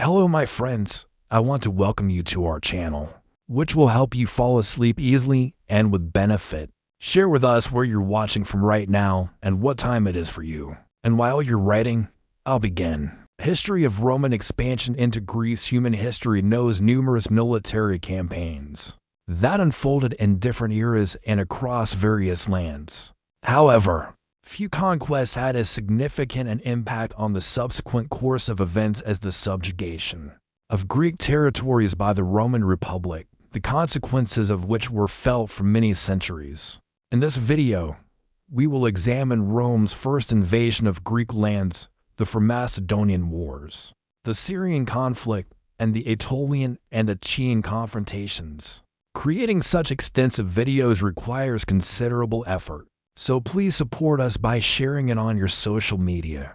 Hello my friends, I want to welcome you to our channel, which will help you fall asleep easily and with benefit. Share with us where you're watching from right now and what time it is for you. And while you're writing, I'll begin. History of Roman expansion into Greece. Human history knows numerous military campaigns that unfolded in different eras and across various lands. However, few conquests had as significant an impact on the subsequent course of events as the subjugation of Greek territories by the Roman Republic, the consequences of which were felt for many centuries. In this video, we will examine Rome's first invasion of Greek lands, the Macedonian Wars, the Syrian conflict, and the Aetolian and Achaean confrontations. Creating such extensive videos requires considerable effort, so please support us by sharing it on your social media.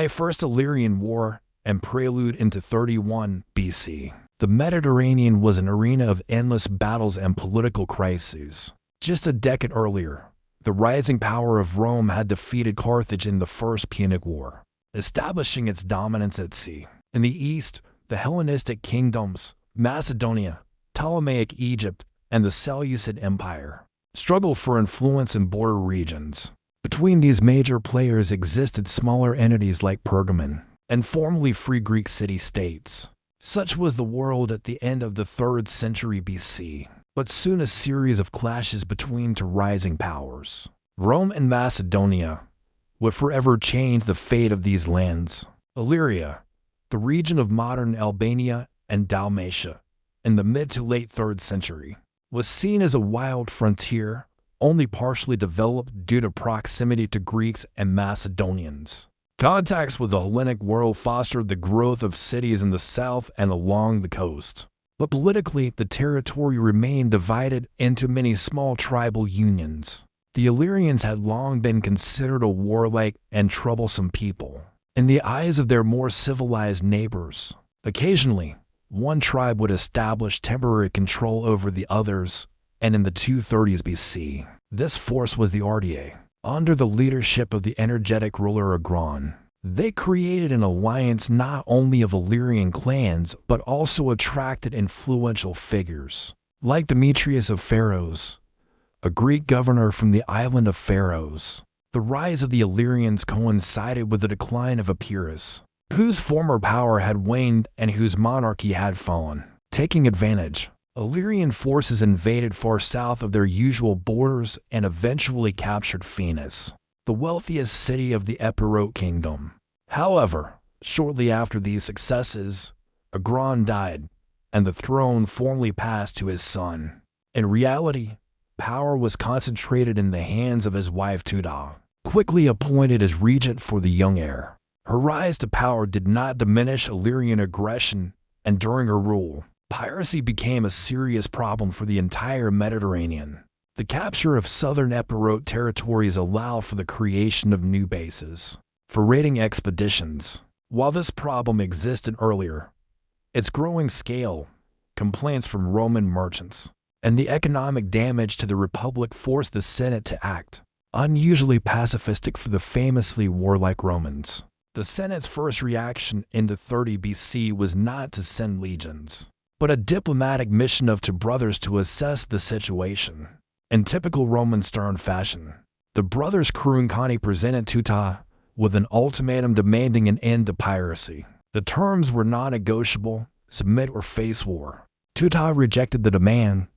First Illyrian War and prelude into 31 BC. The Mediterranean was an arena of endless battles and political crises. Just a decade earlier, the rising power of Rome had defeated Carthage in the First Punic War, establishing its dominance at sea. In the east, the Hellenistic kingdoms, Macedonia, Ptolemaic Egypt, and the Seleucid Empire struggled for influence in border regions. Between these major players existed smaller entities like Pergamon and formerly free Greek city-states. Such was the world at the end of the 3rd century BC, but soon a series of clashes between two rising powers, Rome and Macedonia, would forever change the fate of these lands. Illyria, the region of modern Albania and Dalmatia, in the mid to late 3rd century, was seen as a wild frontier, only partially developed due to proximity to Greeks and Macedonians. Contacts with the Hellenic world fostered the growth of cities in the south and along the coast. But politically, the territory remained divided into many small tribal unions. The Illyrians had long been considered a warlike and troublesome people in the eyes of their more civilized neighbors. Occasionally, one tribe would establish temporary control over the others, and in the 230s BC, this force was the Ardeae. Under the leadership of the energetic ruler Agron, they created an alliance not only of Illyrian clans but also attracted influential figures, like Demetrius of Pharos, a Greek governor from the island of Pharos. The rise of the Illyrians coincided with the decline of Epirus, whose former power had waned and whose monarchy had fallen. Taking advantage, Illyrian forces invaded far south of their usual borders and eventually captured Phoenix, the wealthiest city of the Epirote kingdom. However, shortly after these successes, Agron died, and the throne formally passed to his son. In reality, power was concentrated in the hands of his wife Teuta, quickly appointed as regent for the young heir. Her rise to power did not diminish Illyrian aggression, and during her rule, piracy became a serious problem for the entire Mediterranean. The capture of southern Epirote territories allowed for the creation of new bases for raiding expeditions. While this problem existed earlier, its growing scale, complaints from Roman merchants, and the economic damage to the Republic forced the Senate to act, unusually pacifistic for the famously warlike Romans. The Senate's first reaction into 30 BC was not to send legions, but a diplomatic mission of two brothers to assess the situation. In typical Roman stern fashion, the brothers Cruncani presented Teuta with an ultimatum demanding an end to piracy. The terms were non-negotiable: submit or face war. Teuta rejected the demand,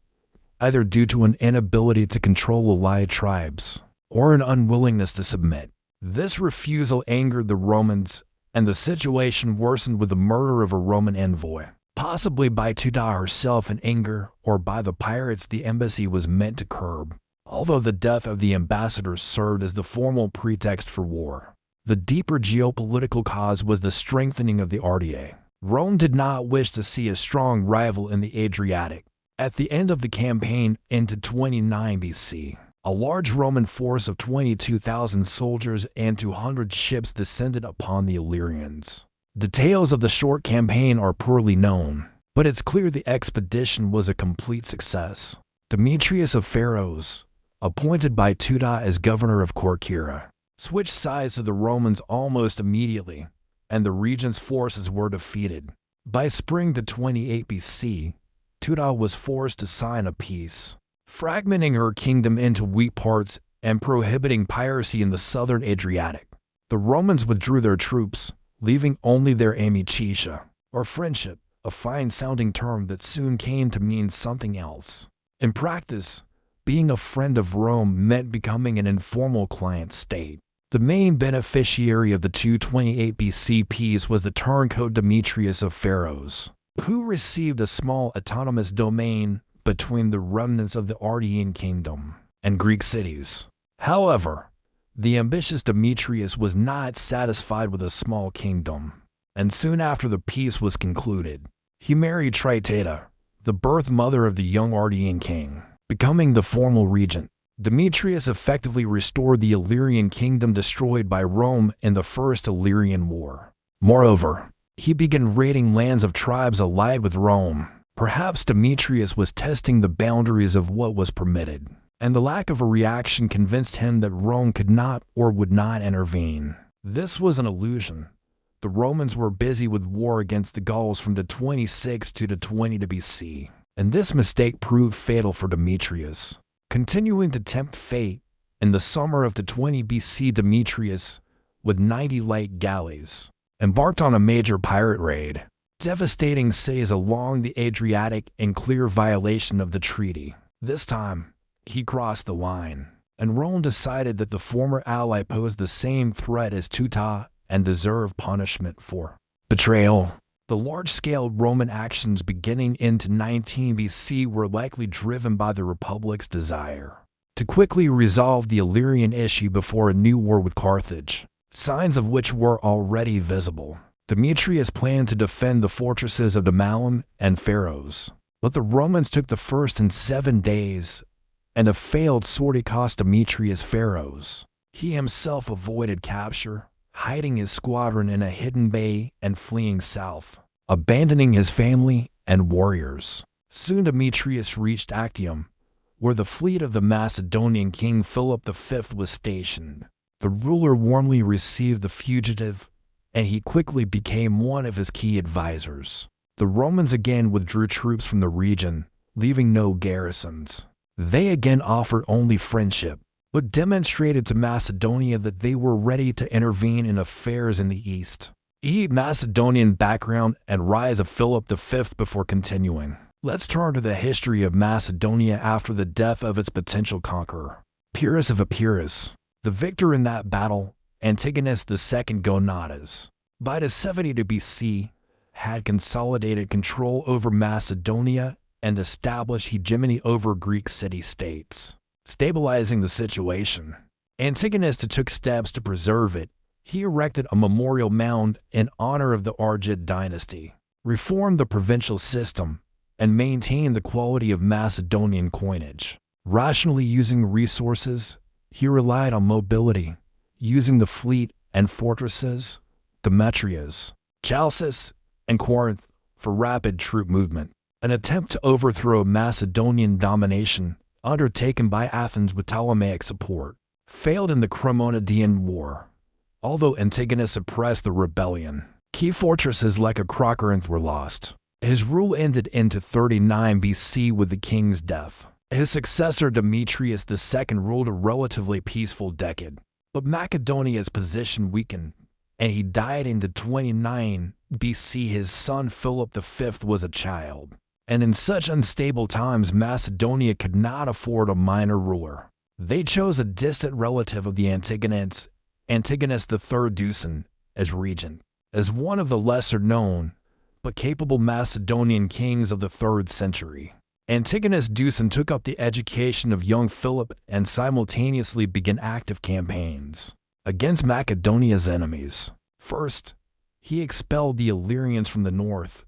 either due to an inability to control allied tribes or an unwillingness to submit. This refusal angered the Romans, and the situation worsened with the murder of a Roman envoy, possibly by Teuta herself in anger or by the pirates the embassy was meant to curb. Although the death of the ambassador served as the formal pretext for war, the deeper geopolitical cause was the strengthening of the Ardeae. Rome did not wish to see a strong rival in the Adriatic. At the end of the campaign into 29 BC, a large Roman force of 22,000 soldiers and 200 ships descended upon the Illyrians. Details of the short campaign are poorly known, but it's clear the expedition was a complete success. Demetrius of Pharos, appointed by Teuta as governor of Corcyra, switched sides to the Romans almost immediately, and the region's forces were defeated. By spring to 28 BC, Teuta was forced to sign a peace, fragmenting her kingdom into weak parts and prohibiting piracy in the southern Adriatic. The Romans withdrew their troops, leaving only their amicitia, or friendship, a fine-sounding term that soon came to mean something else. In practice, being a friend of Rome meant becoming an informal client state. The main beneficiary of the 228 BC peace was the turncoat Demetrius of Pharos, who received a small autonomous domain between the remnants of the Ardean kingdom and Greek cities. However, the ambitious Demetrius was not satisfied with a small kingdom, and soon after the peace was concluded, he married Tritata, the birth mother of the young Ardean king, becoming the formal regent. Demetrius effectively restored the Illyrian kingdom destroyed by Rome in the First Illyrian War. Moreover, he began raiding lands of tribes allied with Rome. Perhaps Demetrius was testing the boundaries of what was permitted, and the lack of a reaction convinced him that Rome could not or would not intervene. This was an illusion. The Romans were busy with war against the Gauls from the 26 to the 20 BC, and this mistake proved fatal for Demetrius. Continuing to tempt fate, in the summer of the 20 BC, Demetrius, with 90 light galleys, embarked on a major pirate raid, devastating cities along the Adriatic in clear violation of the treaty. This time, he crossed the line, and Rome decided that the former ally posed the same threat as Teuta and deserved punishment for betrayal. The large-scale Roman actions beginning into 19 BC were likely driven by the Republic's desire to quickly resolve the Illyrian issue before a new war with Carthage, signs of which were already visible. Demetrius planned to defend the fortresses of Demalum and Pharos, but the Romans took the first in 7 days, and a failed sortie cost Demetrius Pharos. He himself avoided capture, hiding his squadron in a hidden bay and fleeing south, abandoning his family and warriors. Soon Demetrius reached Actium, where the fleet of the Macedonian king Philip V was stationed. The ruler warmly received the fugitive, and he quickly became one of his key advisors. The Romans again withdrew troops from the region, leaving no garrisons. They again offered only friendship, but demonstrated to Macedonia that they were ready to intervene in affairs in the east. Macedonian background and rise of Philip V before continuing. Let's turn to the history of Macedonia after the death of its potential conqueror, Pyrrhus of Epirus. The victor in that battle, Antiochus II Gonatas, by the 70 BC, had consolidated control over Macedonia and established hegemony over Greek city-states. Stabilizing the situation, Antiochus took steps to preserve it. He erected a memorial mound in honor of the Argead dynasty, reformed the provincial system, and maintained the quality of Macedonian coinage. Rationally using resources, he relied on mobility, using the fleet and fortresses, Demetrias, Chalcis, and Corinth, for rapid troop movement. An attempt to overthrow Macedonian domination, undertaken by Athens with Ptolemaic support, failed in the Cremonidean War. Although Antiochus suppressed the rebellion, key fortresses like Acrocorinth were lost. His rule ended into 39 BC with the king's death. His successor Demetrius II ruled a relatively peaceful decade, but Macedonia's position weakened, and he died in 29 BC. His son Philip V was a child, and in such unstable times Macedonia could not afford a minor ruler. They chose a distant relative of the Antigonans, Antiochus III Dusan, as regent. As one of the lesser-known, but capable Macedonian kings of the 3rd century, Antiochus Dusan took up the education of young Philip and simultaneously began active campaigns against Macedonia's enemies. First, he expelled the Illyrians from the north,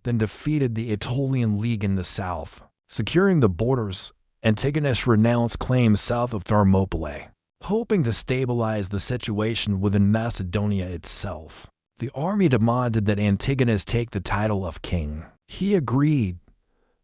then defeated the Aetolian League in the south. Securing the borders, Antiochus renounced claims south of Thermopylae, hoping to stabilize the situation within Macedonia itself. The army demanded that Antiochus take the title of king. He agreed,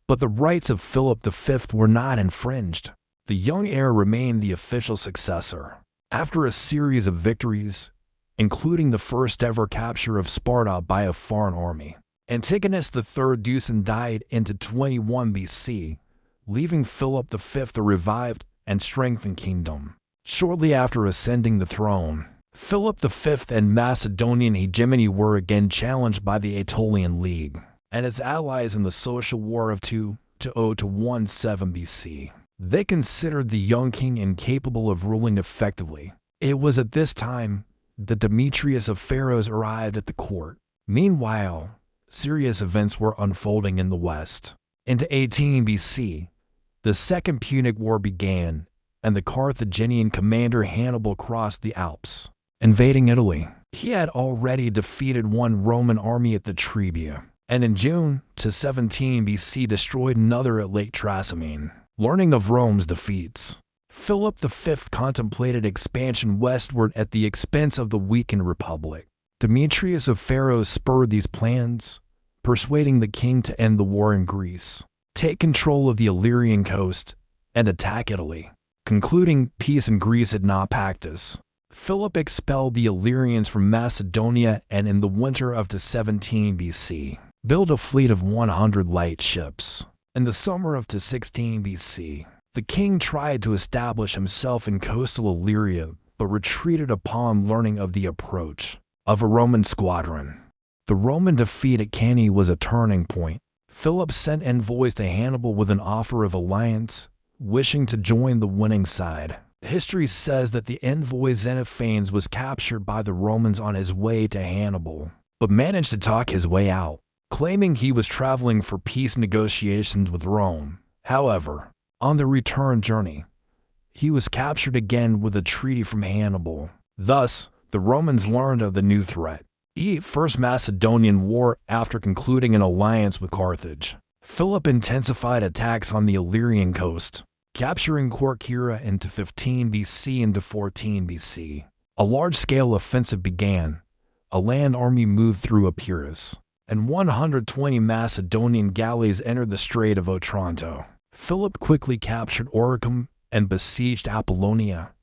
but the rights of Philip V were not infringed. The young heir remained the official successor. After a series of victories, including the first ever capture of Sparta by a foreign army, Antiochus III Dusan died in 21 BC, leaving Philip V a revived and strengthened kingdom. Shortly after ascending the throne, Philip V and Macedonian hegemony were again challenged by the Aetolian League and its allies in the social war of 2-0-17 BC. They considered the young king incapable of ruling effectively. It was at this time that Demetrius of Pharos arrived at the court. Meanwhile, serious events were unfolding in the west. Into 18 BC, the Second Punic War began, and the Carthaginian commander Hannibal crossed the Alps, invading Italy. He had already defeated one Roman army at the Trebia, and in June 17 BC destroyed another at Lake Trasimene. Learning of Rome's defeats, Philip V contemplated expansion westward at the expense of the weakened republic. Demetrius of Pharos spurred these plans, persuading the king to end the war in Greece, take control of the Illyrian coast, and attack Italy. Concluding peace in Greece at Naupactus, Philip expelled the Illyrians from Macedonia and in the winter of 17 BC, built a fleet of 100 light ships. In the summer of 16 BC, the king tried to establish himself in coastal Illyria, but retreated upon learning of the approach of a Roman squadron. The Roman defeat at Cannae was a turning point. Philip sent envoys to Hannibal with an offer of alliance, wishing to join the winning side. History says that the envoy Xenophanes was captured by the Romans on his way to Hannibal, but managed to talk his way out, claiming he was traveling for peace negotiations with Rome. However, on the return journey, he was captured again with a treaty from Hannibal. Thus, the Romans learned of the new threat. First Macedonian War. After concluding an alliance with Carthage, Philip intensified attacks on the Illyrian coast, capturing Corcyra into 15 BC into 14 BC. A large-scale offensive began. A land army moved through Epirus, and 120 Macedonian galleys entered the Strait of Otranto. Philip quickly captured Oricum and besieged Apollonia,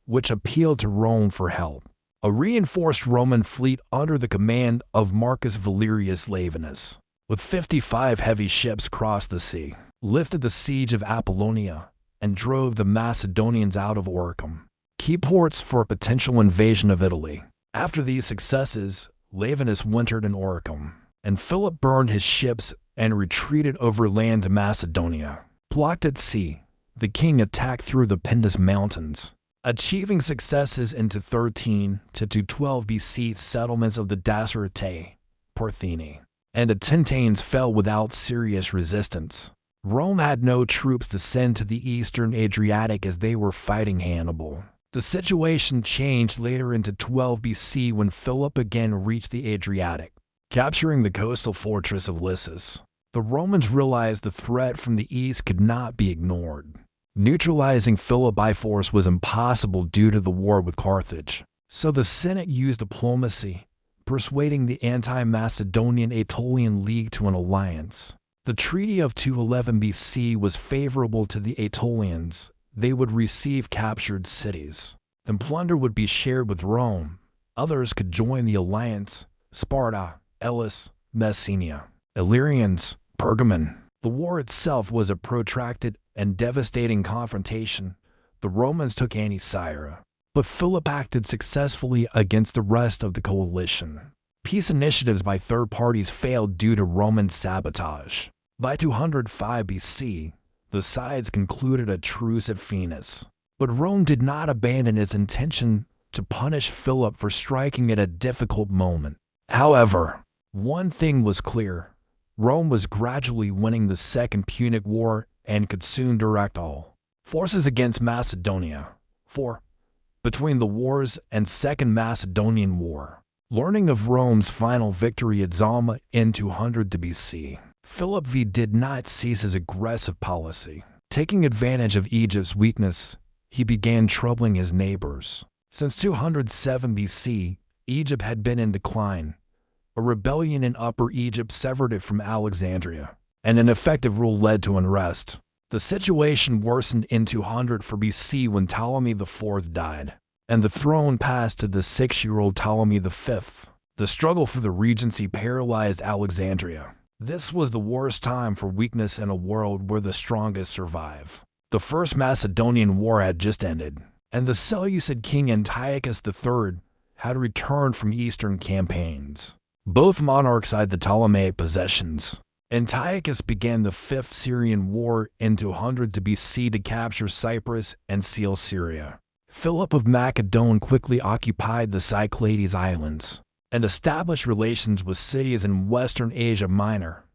which appealed to Rome for help. A reinforced Roman fleet under the command of Marcus Valerius Laevinus, with 55 heavy ships, crossed the sea, lifted the siege of Apollonia, and drove the Macedonians out of Oricum, key ports for a potential invasion of Italy. After these successes, Laevinus wintered in Oricum, and Philip burned his ships and retreated overland to Macedonia. Blocked at sea, the king attacked through the Pindus Mountains, achieving successes into 13 to 212 BC. Settlements of the Daceratae, Partheni, and Atentanes fell without serious resistance. Rome had no troops to send to the eastern Adriatic as they were fighting Hannibal. The situation changed later into 12 BC when Philip again reached the Adriatic, capturing the coastal fortress of Lissus. The Romans realized the threat from the east could not be ignored. Neutralizing Philip by force was impossible due to the war with Carthage, so the Senate used diplomacy, persuading the anti-Macedonian Aetolian League to an alliance. The Treaty of 211 BC was favorable to the Aetolians. They would receive captured cities, and plunder would be shared with Rome. Others could join the alliance: Sparta, Elis, Messenia, Illyrians, Pergamon. The war itself was a protracted and devastating confrontation. The Romans took Anticyra, but Philip acted successfully against the rest of the coalition. Peace initiatives by third parties failed due to Roman sabotage. By 205 BC, the sides concluded a truce at Phoenix, but Rome did not abandon its intention to punish Philip for striking at a difficult moment. However, one thing was clear: Rome was gradually winning the Second Punic War and could soon direct all forces against Macedonia. 4. Between the wars and Second Macedonian War. Learning of Rome's final victory at Zama in 200 BC, Philip V did not cease his aggressive policy. Taking advantage of Egypt's weakness, he began troubling his neighbors. Since 207 BC, Egypt had been in decline. A rebellion in Upper Egypt severed it from Alexandria, and an effective rule led to unrest. The situation worsened in 204 BC when Ptolemy IV died, and the throne passed to the 6-year-old Ptolemy V. The struggle for the regency paralyzed Alexandria. This was the worst time for weakness in a world where the strongest survive. The First Macedonian War had just ended, and the Seleucid king Antiochus the Great had returned from eastern campaigns. Both monarchs eyed the Ptolemaic possessions. Antiochus began the Fifth Syrian War in 200 BC to capture Cyprus and seal Syria. Philip of Macedon quickly occupied the Cyclades Islands and established relations with cities in western Asia Minor.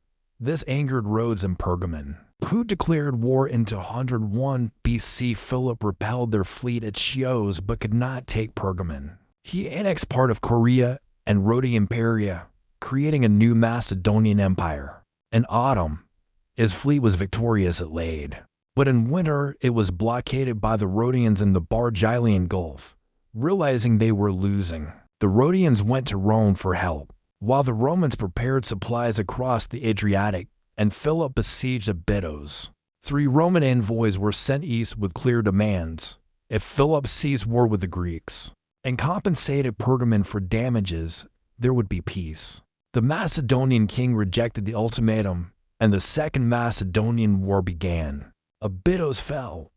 This angered Rhodes and Pergamon, who declared war in 201 BC. Philip repelled their fleet at Chios but could not take Pergamon. He annexed part of Corea and Rhodium Imperia, creating a new Macedonian empire. In autumn, his fleet was victorious at Lade, but in winter it was blockaded by the Rhodians in the Bargilian Gulf. Realizing they were losing, the Rhodians went to Rome for help, while the Romans prepared supplies across the Adriatic, and Philip besieged Abydos. 3 Roman envoys were sent east with clear demands. If Philip ceased war with the Greeks and compensated Pergamon for damages, there would be peace. The Macedonian king rejected the ultimatum, and the Second Macedonian War began. Abydos fell,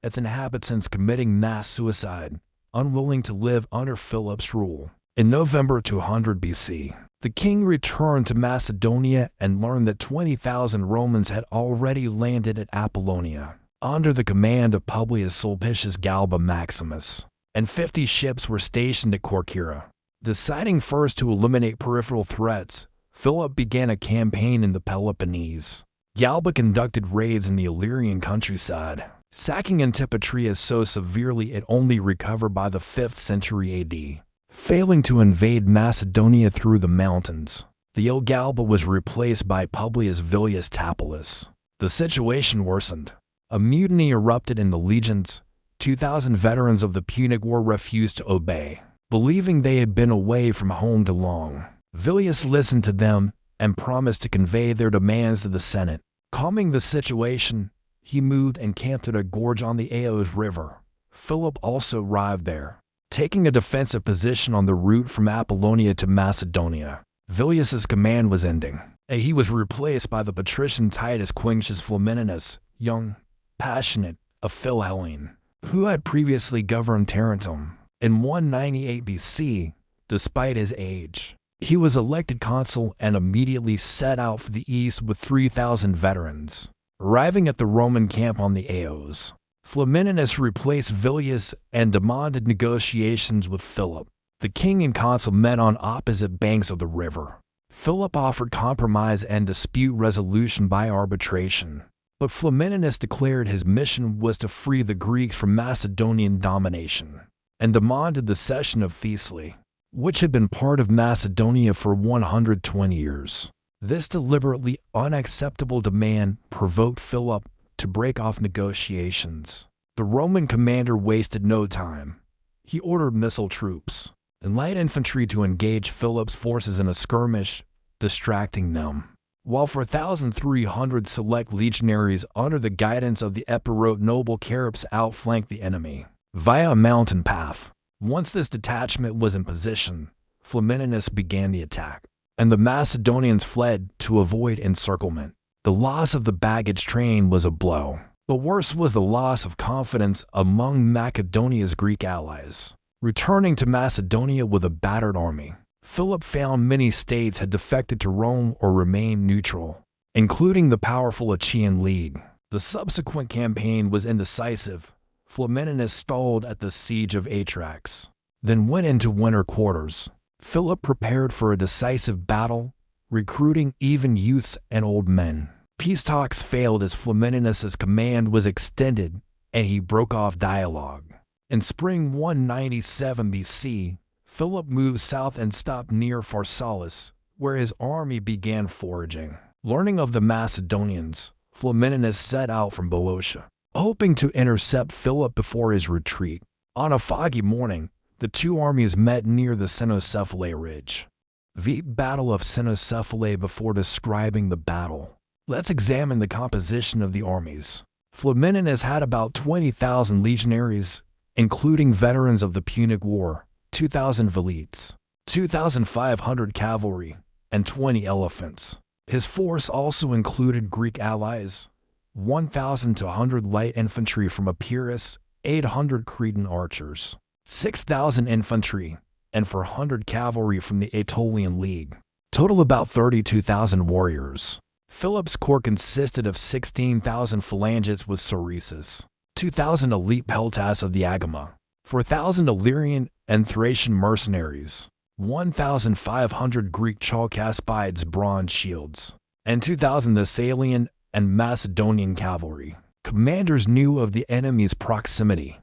its inhabitants committing mass suicide, unwilling to live under Philip's rule. In November 200 BC, the king returned to Macedonia and learned that 20,000 Romans had already landed at Apollonia, under the command of Publius Sulpicius Galba Maximus, and 50 ships were stationed at Corcyra. Deciding first to eliminate peripheral threats, Philip began a campaign in the Peloponnese. Galba conducted raids in the Illyrian countryside, sacking Antipatria so severely it only recovered by the 5th century AD. Failing to invade Macedonia through the mountains, the ill Galba was replaced by Publius Villius Tapulus. The situation worsened. A mutiny erupted in the legions. 2,000 veterans of the Punic War refused to obey, believing they had been away from home too long. Villius listened to them and promised to convey their demands to the Senate. Calming the situation, he moved and camped at a gorge on the Aos River. Philip also arrived there, taking a defensive position on the route from Apollonia to Macedonia. Villius's command was ending, and he was replaced by the patrician Titus Quinctius Flamininus, young, passionate, a Philhellene, who had previously governed Tarentum. In 198 BC, despite his age, he was elected consul and immediately set out for the east with 3,000 veterans. Arriving at the Roman camp on the Aos, Flamininus replaced Villius and demanded negotiations with Philip. The king and consul met on opposite banks of the river. Philip offered compromise and dispute resolution by arbitration, but Flamininus declared his mission was to free the Greeks from Macedonian domination, and demanded the cession of Thessaly, which had been part of Macedonia for 120 years. This deliberately unacceptable demand provoked Philip to break off negotiations. The Roman commander wasted no time. He ordered missile troops and light infantry to engage Philip's forces in a skirmish, distracting them, while 4,300 select legionaries under the guidance of the Epirote noble Carps outflanked the enemy via a mountain path. Once this detachment was in position, Flamininus began the attack, and the Macedonians fled to avoid encirclement. The loss of the baggage train was a blow, but worse was the loss of confidence among Macedonia's Greek allies. Returning to Macedonia with a battered army, Philip found many states had defected to Rome or remained neutral, including the powerful Achaean League. The subsequent campaign was indecisive. Flamininus stalled at the siege of Atrax, then went into winter quarters. Philip prepared for a decisive battle, recruiting even youths and old men. Peace talks failed as Flamininus's command was extended, and he broke off dialogue. In spring 197 BC, Philip moved south and stopped near Pharsalus, where his army began foraging. Learning of the Macedonians, Flamininus set out from Boeotia, hoping to intercept Philip before his retreat. On a foggy morning, the two armies met near the Cynoscephalae ridge. The Battle of Cynoscephalae. Before describing the battle, let's examine the composition of the armies. Flamininus had about 20,000 legionaries, including veterans of the Punic War, 2,000 velites, 2,500 cavalry, and 20 elephants. His force also included Greek allies, 1,000 to 100 light infantry from Epirus, 800 Cretan archers, 6,000 infantry, and 400 cavalry from the Aetolian League. Total about 32,000 warriors. Philip's corps consisted of 16,000 phalangists with Ceresis, 2,000 elite peltas of the Agama, 4,000 Illyrian and Thracian mercenaries, 1,500 Greek chalcaspides bronze shields, and 2,000 Thessalian and Macedonian cavalry. Commanders knew of the enemy's proximity,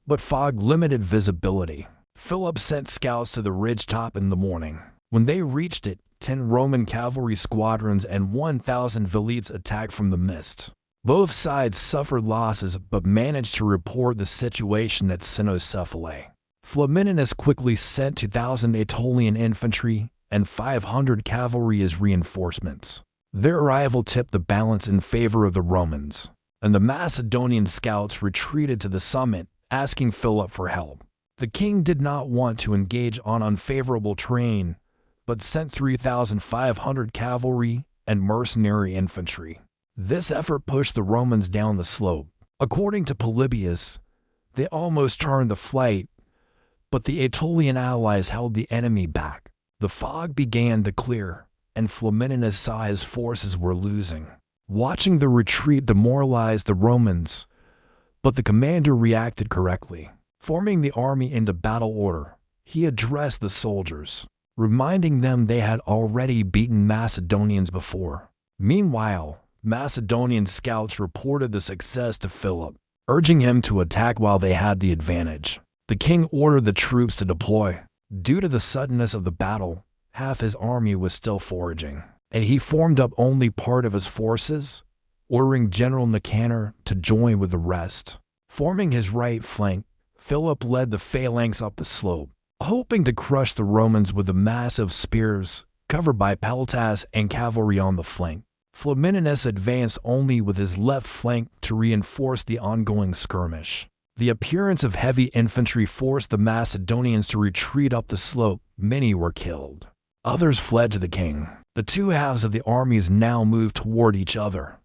but fog limited visibility. Philip sent scouts to the ridgetop in the morning. When they reached it, 10 Roman cavalry squadrons and 1,000 velites attacked from the mist. Both sides suffered losses but managed to report the situation at Cynoscephalae. Flamininus quickly sent 2,000 Aetolian infantry and 500 cavalry as reinforcements. Their arrival tipped the balance in favor of the Romans, and the Macedonian scouts retreated to the summit, asking Philip for help. The king did not want to engage on unfavorable terrain, but sent 3,500 cavalry and mercenary infantry. This effort pushed the Romans down the slope. According to Polybius, they almost turned to flight, but the Aetolian allies held the enemy back. The fog began to clear, and Flamininus saw his forces were losing. Watching the retreat demoralized the Romans, but the commander reacted correctly. Forming the army into battle order, he addressed the soldiers, reminding them they had already beaten Macedonians before. Meanwhile, Macedonian scouts reported the success to Philip, urging him to attack while they had the advantage. The king ordered the troops to deploy. Due to the suddenness of the battle, half his army was still foraging, and he formed up only part of his forces, ordering General Nicanor to join with the rest. Forming his right flank, Philip led the phalanx up the slope, hoping to crush the Romans with the massive spears covered by peltas and cavalry on the flank. Flamininus advanced only with his left flank to reinforce the ongoing skirmish. The appearance of heavy infantry forced the Macedonians to retreat up the slope. Many were killed. Others fled to the king. The two halves of the armies now moved toward each other,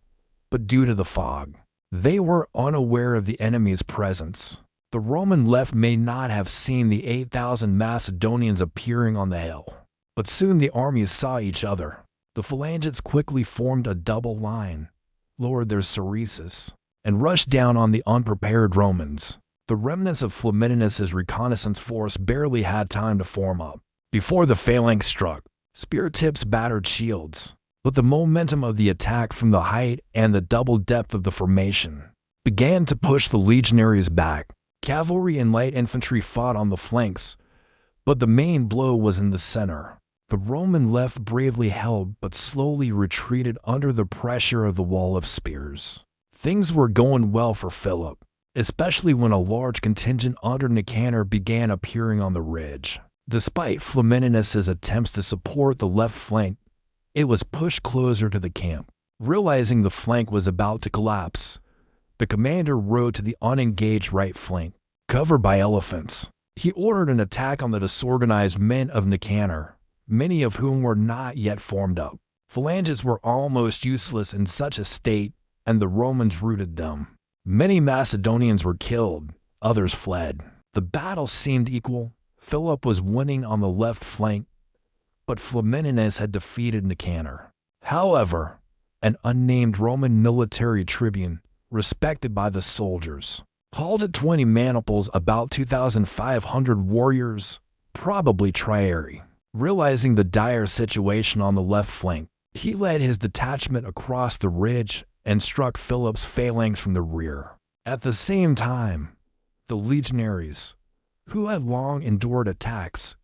but due to the fog, they were unaware of the enemy's presence. The Roman left may not have seen the 8,000 Macedonians appearing on the hill, but soon the armies saw each other. The phalangists quickly formed a double line, lowered their Ceresis, and rushed down on the unprepared Romans. The remnants of Flamininus's reconnaissance force barely had time to form up before the phalanx struck. Spear tips battered shields, but the momentum of the attack from the height and the double depth of the formation began to push the legionaries back. Cavalry and light infantry fought on the flanks, but the main blow was in the center. The Roman left bravely held but slowly retreated under the pressure of the wall of spears. Things were going well for Philip, especially when a large contingent under Nicanor began appearing on the ridge. Despite Flamininus's attempts to support the left flank, it was pushed closer to the camp. Realizing the flank was about to collapse, the commander rode to the unengaged right flank, covered by elephants. He ordered an attack on the disorganized men of Nicanor, many of whom were not yet formed up. Phalanges were almost useless in such a state, and the Romans routed them. Many Macedonians were killed, others fled. The battle seemed equal. Philip was winning on the left flank, but Flamininus had defeated Nicanor. However, an unnamed Roman military tribune, respected by the soldiers, halted 20 maniples, about 2,500 warriors, probably Triarii. Realizing the dire situation on the left flank, he led his detachment across the ridge and struck Philip's phalanx from the rear. At the same time, the legionaries, who had long endured attacks,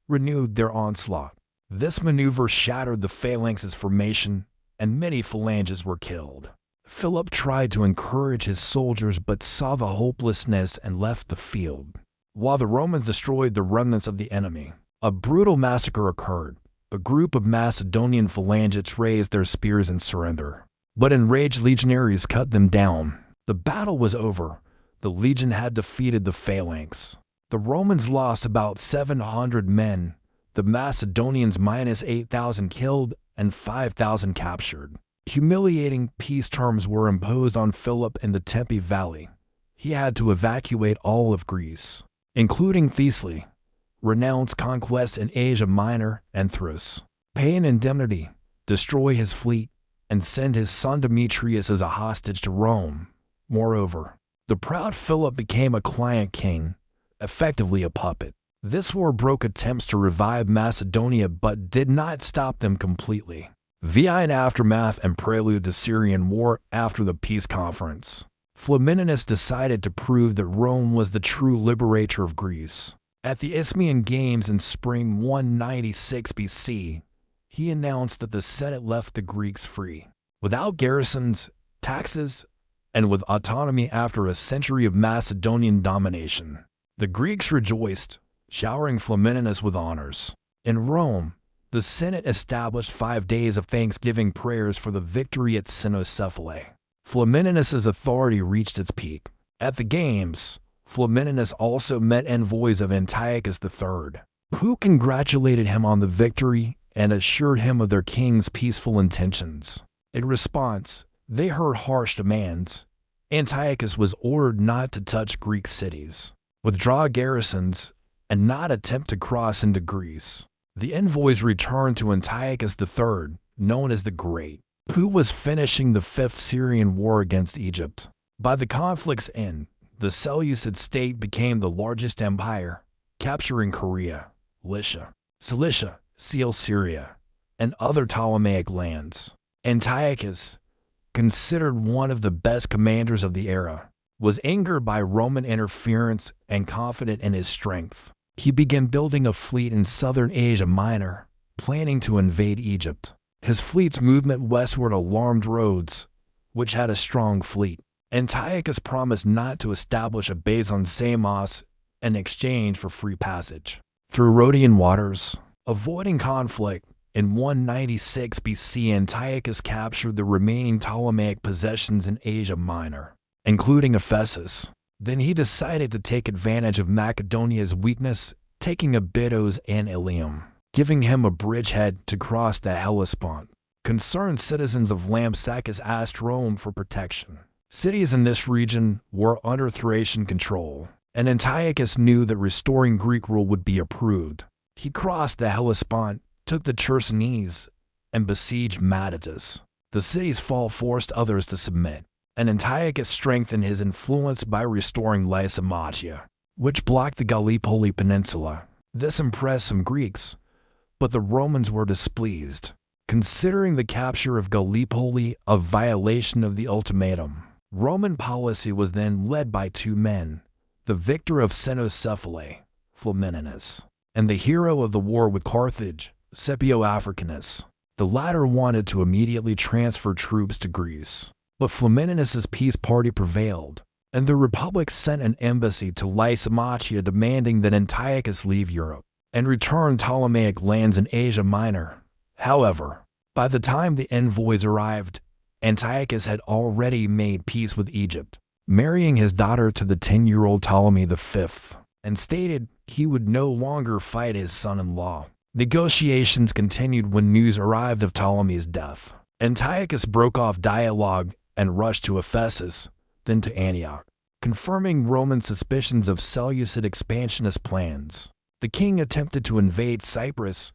renewed their onslaught. This maneuver shattered the phalanx's formation, and many phalanges were killed. Philip tried to encourage his soldiers but saw the hopelessness and left the field. While the Romans destroyed the remnants of the enemy, a brutal massacre occurred. A group of Macedonian phalangists raised their spears in surrender, but enraged legionaries cut them down. The battle was over. The legion had defeated the phalanx. The Romans lost about 700 men, the Macedonians minus 8,000 killed and 5,000 captured. Humiliating peace terms were imposed on Philip in the Tempe Valley. He had to evacuate all of Greece, including Thessaly, renounce conquests in Asia Minor and Thrace, pay an indemnity, destroy his fleet, and send his son Demetrius as a hostage to Rome. Moreover, the proud Philip became a client king, effectively a puppet. This war broke attempts to revive Macedonia but did not stop them completely. Via an aftermath and prelude to Syrian war after the peace conference, Flamininus decided to prove that Rome was the true liberator of Greece. At the Isthmian Games in spring 196 BC, he announced that the Senate left the Greeks free, without garrisons, taxes, and with autonomy after a century of Macedonian domination. The Greeks rejoiced, showering Flamininus with honors. In Rome, the Senate established 5 days of thanksgiving prayers for the victory at Cynoscephalae. Flamininus's authority reached its peak. At the Games, Flamininus also met envoys of Antiochus III, who congratulated him on the victory and assured him of their king's peaceful intentions. In response, they heard harsh demands. Antiochus was ordered not to touch Greek cities, withdraw garrisons, and not attempt to cross into Greece. The envoys returned to Antiochus III, known as the Great, who was finishing the Fifth Syrian War against Egypt. By the conflict's end, the Seleucid state became the largest empire, capturing Caria, Lycia, Cilicia, Syria, and other Ptolemaic lands. Antiochus, considered one of the best commanders of the era, was angered by Roman interference and confident in his strength. He began building a fleet in southern Asia Minor, planning to invade Egypt. His fleet's movement westward alarmed Rhodes, which had a strong fleet. Antiochus promised not to establish a base on Samos in exchange for free passage through Rhodian waters. Avoiding conflict, in 196 BC, Antiochus captured the remaining Ptolemaic possessions in Asia Minor, including Ephesus. Then he decided to take advantage of Macedonia's weakness, taking Abydos and Ilium, giving him a bridgehead to cross the Hellespont. Concerned citizens of Lampsacus asked Rome for protection. Cities in this region were under Thracian control, and Antiochus knew that restoring Greek rule would be approved. He crossed the Hellespont, took the Chersonese, and besieged Madatus. The city's fall forced others to submit, and Antiochus strengthened his influence by restoring Lysimachia, which blocked the Gallipoli Peninsula. This impressed some Greeks, but the Romans were displeased, considering the capture of Gallipoli a violation of the ultimatum. Roman policy was then led by two men, the victor of Cynoscephalae, Flamininus, and the hero of the war with Carthage, Scipio Africanus. The latter wanted to immediately transfer troops to Greece, but Flamininus's peace party prevailed, and the Republic sent an embassy to Lysimachia demanding that Antiochus leave Europe and return Ptolemaic lands in Asia Minor. However, by the time the envoys arrived, Antiochus had already made peace with Egypt, marrying his daughter to the 10-year-old Ptolemy V, and stated he would no longer fight his son-in-law. Negotiations continued when news arrived of Ptolemy's death. Antiochus broke off dialogue and rushed to Ephesus, then to Antioch, confirming Roman suspicions of Seleucid expansionist plans. The king attempted to invade Cyprus,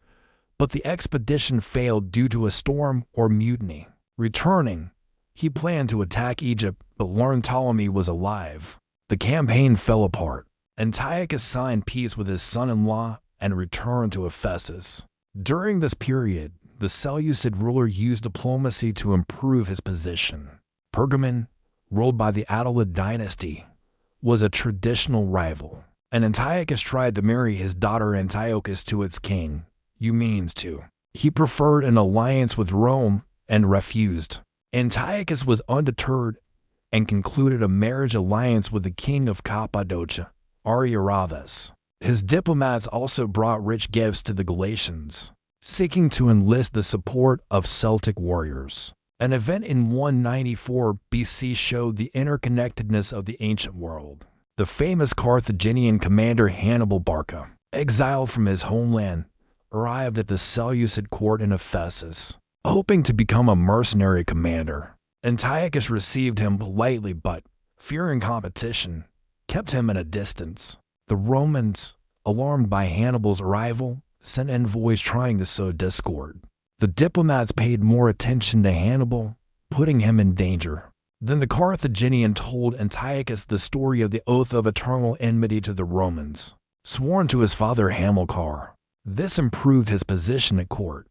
but the expedition failed due to a storm or mutiny. Returning, he planned to attack Egypt but learned Ptolemy was alive. The campaign fell apart. Antiochus signed peace with his son-in-law and returned to Ephesus. During this period, the Seleucid ruler used diplomacy to improve his position. Pergamon, ruled by the Attalid dynasty, was a traditional rival, and Antiochus tried to marry his daughter Antiochus to its king, Eumenes II. He preferred an alliance with Rome and refused. Antiochus was undeterred and concluded a marriage alliance with the king of Cappadocia, Ariarathes. His diplomats also brought rich gifts to the Galatians, seeking to enlist the support of Celtic warriors. An event in 194 BC showed the interconnectedness of the ancient world. The famous Carthaginian commander Hannibal Barca, exiled from his homeland, arrived at the Seleucid court in Ephesus, hoping to become a mercenary commander. Antiochus received him politely but, fearing competition, kept him at a distance. The Romans, alarmed by Hannibal's arrival, sent envoys trying to sow discord. The diplomats paid more attention to Hannibal, putting him in danger. Then the Carthaginian told Antiochus the story of the oath of eternal enmity to the Romans, sworn to his father Hamilcar. This improved his position at court.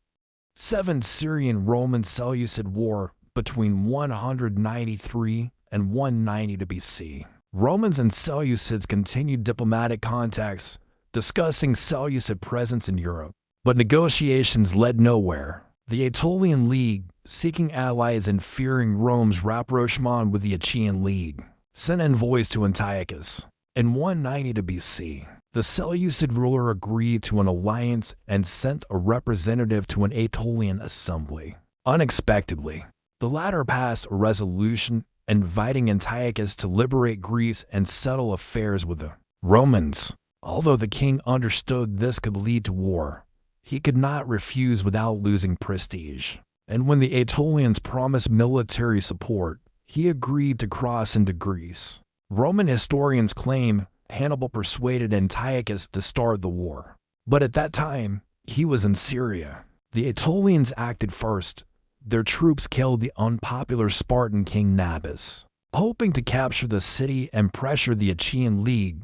7 Syrian-Roman Seleucid War between 193 and 190 BC. Romans and Seleucids continued diplomatic contacts, discussing Seleucid presence in Europe. But negotiations led nowhere. The Aetolian League, seeking allies and fearing Rome's rapprochement with the Achaean League, sent envoys to Antiochus. In 190 BC, the Seleucid ruler agreed to an alliance and sent a representative to an Aetolian assembly. Unexpectedly, the latter passed a resolution inviting Antiochus to liberate Greece and settle affairs with the Romans. Although the king understood this could lead to war, he could not refuse without losing prestige. And when the Aetolians promised military support, he agreed to cross into Greece. Roman historians claim Hannibal persuaded Antiochus to start the war. But at that time, he was in Syria. The Aetolians acted first. Their troops killed the unpopular Spartan king Nabis, hoping to capture the city and pressure the Achaean League.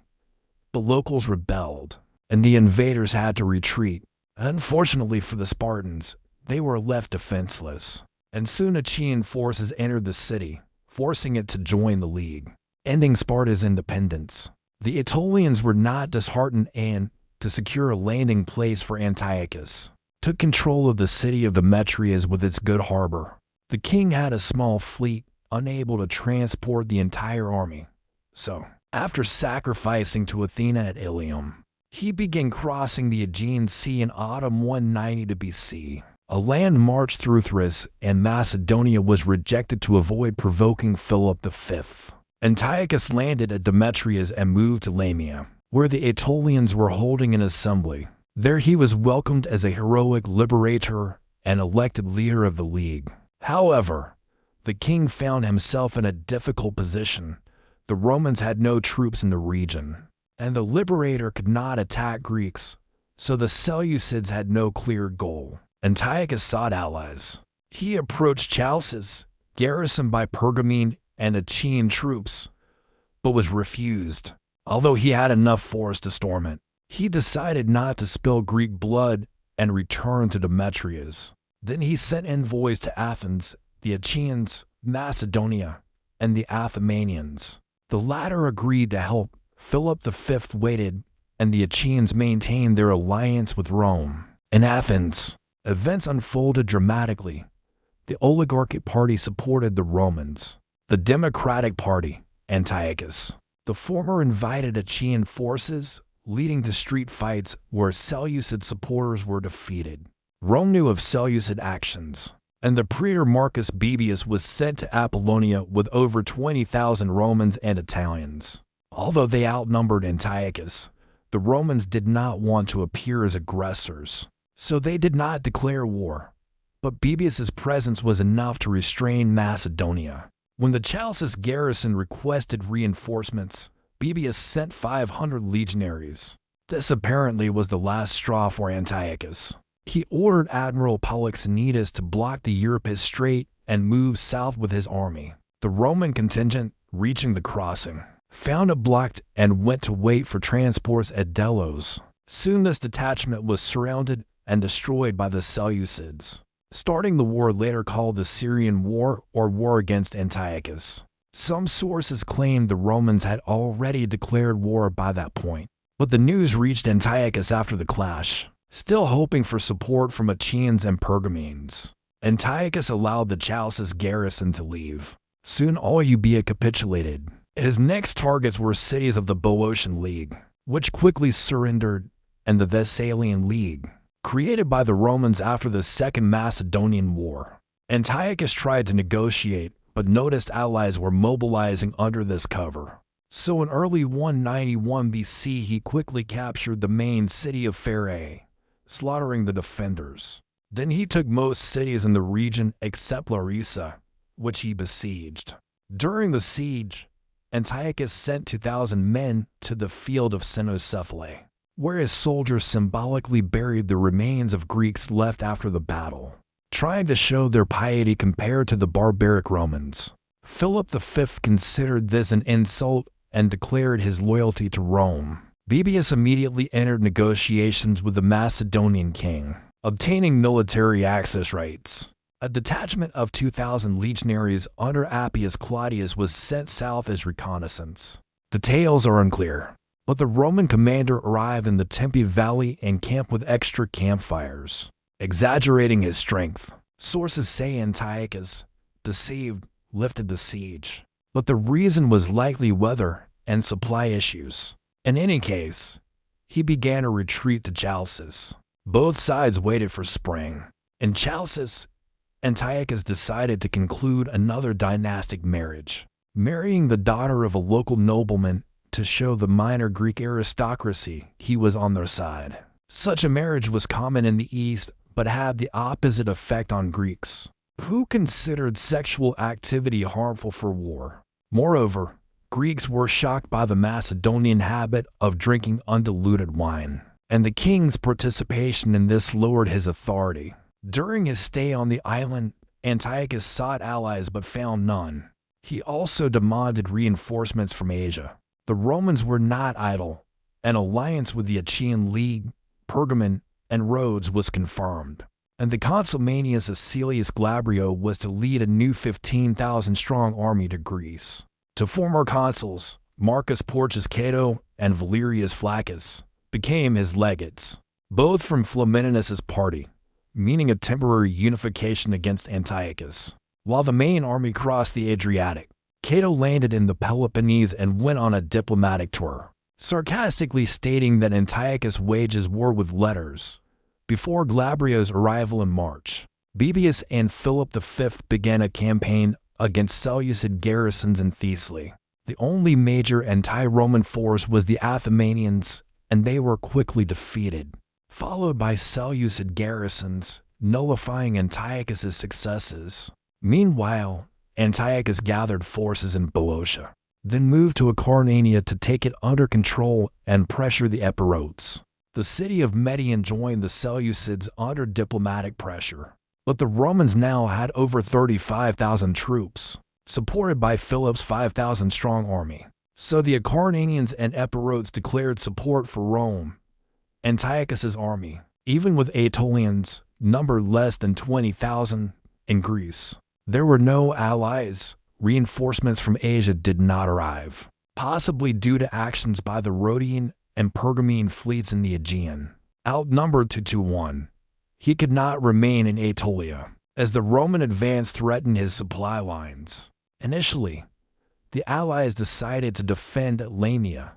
The locals rebelled, and the invaders had to retreat. Unfortunately for the Spartans, they were left defenseless, and soon Achaean forces entered the city, forcing it to join the League, ending Sparta's independence. The Aetolians were not disheartened and, to secure a landing place for Antiochus, took control of the city of Demetrius with its good harbor. The king had a small fleet, unable to transport the entire army. So, after sacrificing to Athena at Ilium, he began crossing the Aegean Sea in autumn 190 BC. A land march through Thrace and Macedonia was rejected to avoid provoking Philip V. Antiochus landed at Demetrius and moved to Lamia, where the Aetolians were holding an assembly. There he was welcomed as a heroic liberator and elected leader of the League. However, the king found himself in a difficult position. The Romans had no troops in the region, and the liberator could not attack Greeks, so the Seleucids had no clear goal. Antiochus sought allies. He approached Chalcis, garrisoned by Pergamene and Achaean troops, but was refused. Although he had enough force to storm it, he decided not to spill Greek blood and returned to Demetrius. Then he sent envoys to Athens, the Achaeans, Macedonia, and the Athenians. The latter agreed to help. Philip V waited, and the Achaeans maintained their alliance with Rome. In Athens, events unfolded dramatically. The Oligarchic Party supported the Romans. The Democratic Party, Antiochus. The former invited Achaean forces, leading to street fights where Seleucid supporters were defeated. Rome knew of Seleucid actions, and the praetor Marcus Baebius was sent to Apollonia with over 20,000 Romans and Italians. Although they outnumbered Antiochus, the Romans did not want to appear as aggressors, so they did not declare war. But Baebius's presence was enough to restrain Macedonia. When the Chalcis garrison requested reinforcements, Baebius sent 500 legionaries. This apparently was the last straw for Antiochus. He ordered Admiral Polixenetus to block the Euripus Strait and move south with his army. The Roman contingent, reaching the crossing, found it blocked and went to wait for transports at Delos. Soon this detachment was surrounded and destroyed by the Seleucids, starting the war later called the Syrian War or War against Antiochus. Some sources claim the Romans had already declared war by that point, but the news reached Antiochus after the clash, still hoping for support from Achaeans and Pergamenes. Antiochus allowed the Chalcis garrison to leave. Soon all Euboea capitulated. His next targets were cities of the Boeotian League, which quickly surrendered, and the Thessalian League, created by the Romans after the Second Macedonian War. Antiochus tried to negotiate, but noticed allies were mobilizing under this cover. So in early 191 BC he quickly captured the main city of Pherae, slaughtering the defenders. Then he took most cities in the region except Larissa, which he besieged. During the siege, Antiochus sent 2,000 men to the field of Cynoscephalae, where his soldiers symbolically buried the remains of Greeks left after the battle, trying to show their piety compared to the barbaric Romans. Philip V considered this an insult and declared his loyalty to Rome. Bibius immediately entered negotiations with the Macedonian king, obtaining military access rights. A detachment of 2,000 legionaries under Appius Claudius was sent south as reconnaissance. Details are unclear, but the Roman commander arrived in the Tempe Valley and camped with extra campfires, exaggerating his strength. Sources say Antiochus, deceived, lifted the siege, but the reason was likely weather and supply issues. In any case, he began a retreat to Chalcis. Both sides waited for spring. In Chalcis, Antiochus decided to conclude another dynastic marriage, marrying the daughter of a local nobleman to show the minor Greek aristocracy he was on their side. Such a marriage was common in the East but had the opposite effect on Greeks, who considered sexual activity harmful for war. Moreover, Greeks were shocked by the Macedonian habit of drinking undiluted wine, and the king's participation in this lowered his authority. During his stay on the island, Antiochus sought allies but found none. He also demanded reinforcements from Asia. The Romans were not idle. An alliance with the Achaean League, Pergamon, and Rhodes was confirmed, and the consul Manius Acilius Glabrio was to lead a new 15,000-strong army to Greece. Two former consuls, Marcus Porcius Cato and Valerius Flaccus, became his legates, both from Flamininus's party, meaning a temporary unification against Antiochus. While the main army crossed the Adriatic, Cato landed in the Peloponnese and went on a diplomatic tour, sarcastically stating that Antiochus wages war with letters. Before Glabrio's arrival in March, Bibius and Philip V began a campaign against Seleucid garrisons in Thessaly. The only major anti-Roman force was the Athenians, and they were quickly defeated, followed by Seleucid garrisons, nullifying Antiochus's successes. Meanwhile, Antiochus gathered forces in Boeotia, then moved to Acarnania to take it under control and pressure the Epirotes. The city of Median joined the Seleucids under diplomatic pressure, but the Romans now had over 35,000 troops, supported by Philip's 5,000-strong army. So the Acarnanians and Epirotes declared support for Rome. Antiochus's army, even with Aetolians, numbered less than 20,000 in Greece. There were no allies. Reinforcements from Asia did not arrive, possibly due to actions by the Rhodian and Pergamene fleets in the Aegean. Outnumbered 2-1, he could not remain in Aetolia, as the Roman advance threatened his supply lines. Initially, the allies decided to defend Lamia,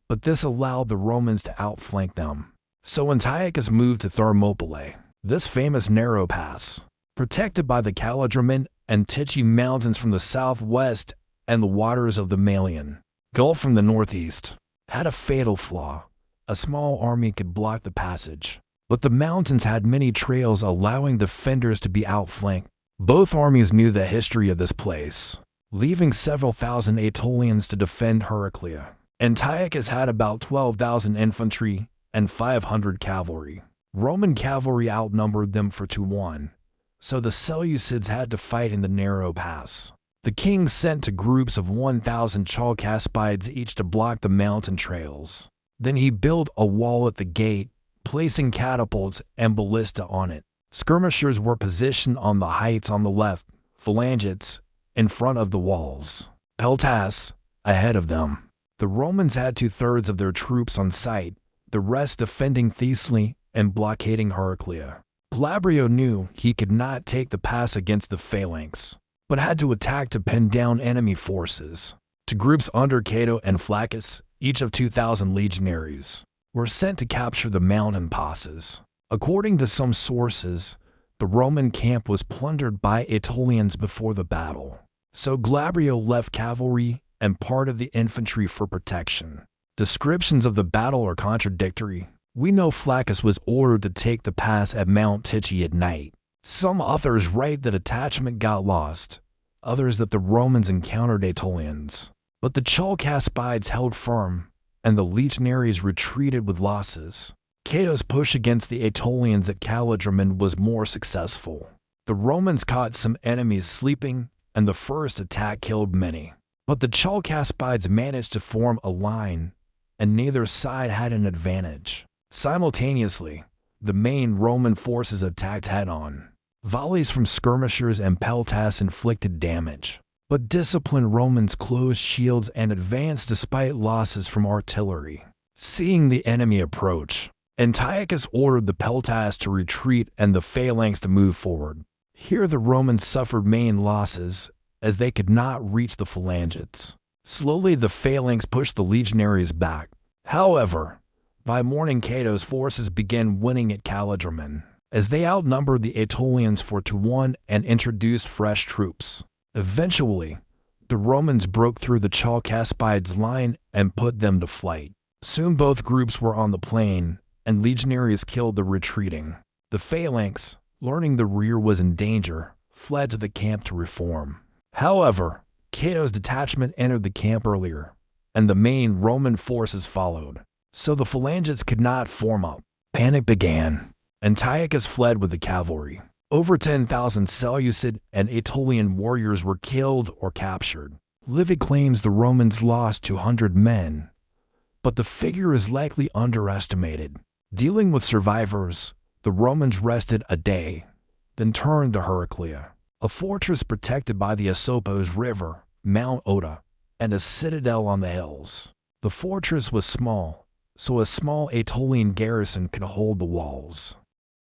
but this allowed the Romans to outflank them. So Antiochus moved to Thermopylae, this famous narrow pass, protected by the Caladroman and Tichy mountains from the southwest and the waters of the Malian Gulf from the northeast, had a fatal flaw. A small army could block the passage, but the mountains had many trails allowing defenders to be outflanked. Both armies knew the history of this place, leaving several thousand Aetolians to defend Heraclea. Antiochus had about 12,000 infantry and 500 cavalry. Roman cavalry outnumbered them for 2-1, so the Seleucids had to fight in the narrow pass. The king sent to groups of 1,000 Chalcaspides each to block the mountain trails. Then he built a wall at the gate, placing catapults and ballista on it. Skirmishers were positioned on the heights on the left, phalangites in front of the walls, peltas ahead of them. The Romans had 2/3 of their troops on site, the rest defending Thessaly and blockading Heraclea. Glabrio knew he could not take the pass against the phalanx, but had to attack to pin down enemy forces. Two groups under Cato and Flaccus, each of 2,000 legionaries, were sent to capture the mountain passes. According to some sources, the Roman camp was plundered by Aetolians before the battle, so Glabrio left cavalry and part of the infantry for protection. Descriptions of the battle are contradictory. We know Flaccus was ordered to take the pass at Mount Tichy at night. Some authors write that a detachment got lost, others that the Romans encountered Aetolians. But the Chalcaspides held firm, and the legionaries retreated with losses. Cato's push against the Aetolians at Calidramon was more successful. The Romans caught some enemies sleeping, and the first attack killed many. But the Chalcaspides managed to form a line, and neither side had an advantage. Simultaneously, the main Roman forces attacked head-on. Volleys from skirmishers and peltasts inflicted damage, but disciplined Romans closed shields and advanced despite losses from artillery. Seeing the enemy approach, Antiochus ordered the peltasts to retreat and the phalanx to move forward. Here the Romans suffered main losses, as they could not reach the phalangites. Slowly the phalanx pushed the legionaries back. However, by morning Cato's forces began winning at Calidramon, as they outnumbered the Aetolians 4-1 and introduced fresh troops. Eventually, the Romans broke through the Chalcaspides' line and put them to flight. Soon both groups were on the plain, and legionaries killed the retreating. The phalanx, learning the rear was in danger, fled to the camp to reform. However, Cato's detachment entered the camp earlier, and the main Roman forces followed, so the phalangites could not form up. Panic began. Antiochus fled with the cavalry. Over 10,000 Seleucid and Aetolian warriors were killed or captured. Livy claims the Romans lost 200 men, but the figure is likely underestimated. Dealing with survivors, the Romans rested a day, then turned to Heraclea, a fortress protected by the Asopos River, Mount Oda, and a citadel on the hills. The fortress was small, so a small Aetolian garrison could hold the walls.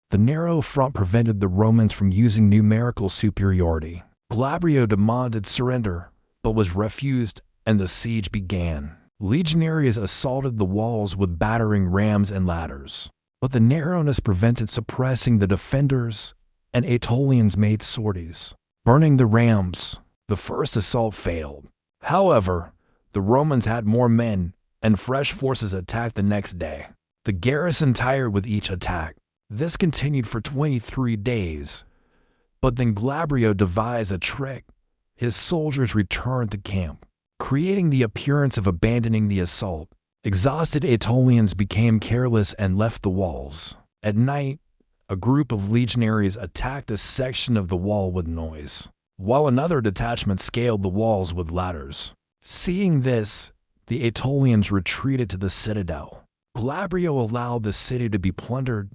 The narrow front prevented the Romans from using numerical superiority. Glabrio demanded surrender, but was refused, and the siege began. Legionaries assaulted the walls with battering rams and ladders, but the narrowness prevented suppressing the defenders, and Aetolians made sorties, burning the rams. The first assault failed. However, the Romans had more men, and fresh forces attacked the next day. The garrison tired with each attack. This continued for 23 days, but then Glabrio devised a trick. His soldiers returned to camp, creating the appearance of abandoning the assault. Exhausted Aetolians became careless and left the walls. At night, a group of legionaries attacked a section of the wall with noise, while another detachment scaled the walls with ladders. Seeing this, the Aetolians retreated to the citadel. Glabrio allowed the city to be plundered,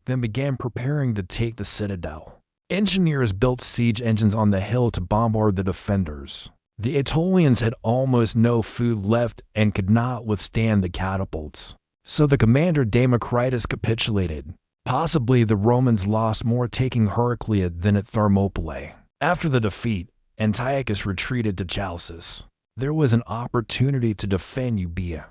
then began preparing to take the citadel. Engineers built siege engines on the hill to bombard the defenders. The Aetolians had almost no food left and could not withstand the catapults, so the commander Democritus capitulated. Possibly the Romans lost more taking Heraclea than at Thermopylae. After the defeat, Antiochus retreated to Chalcis. There was an opportunity to defend Euboea,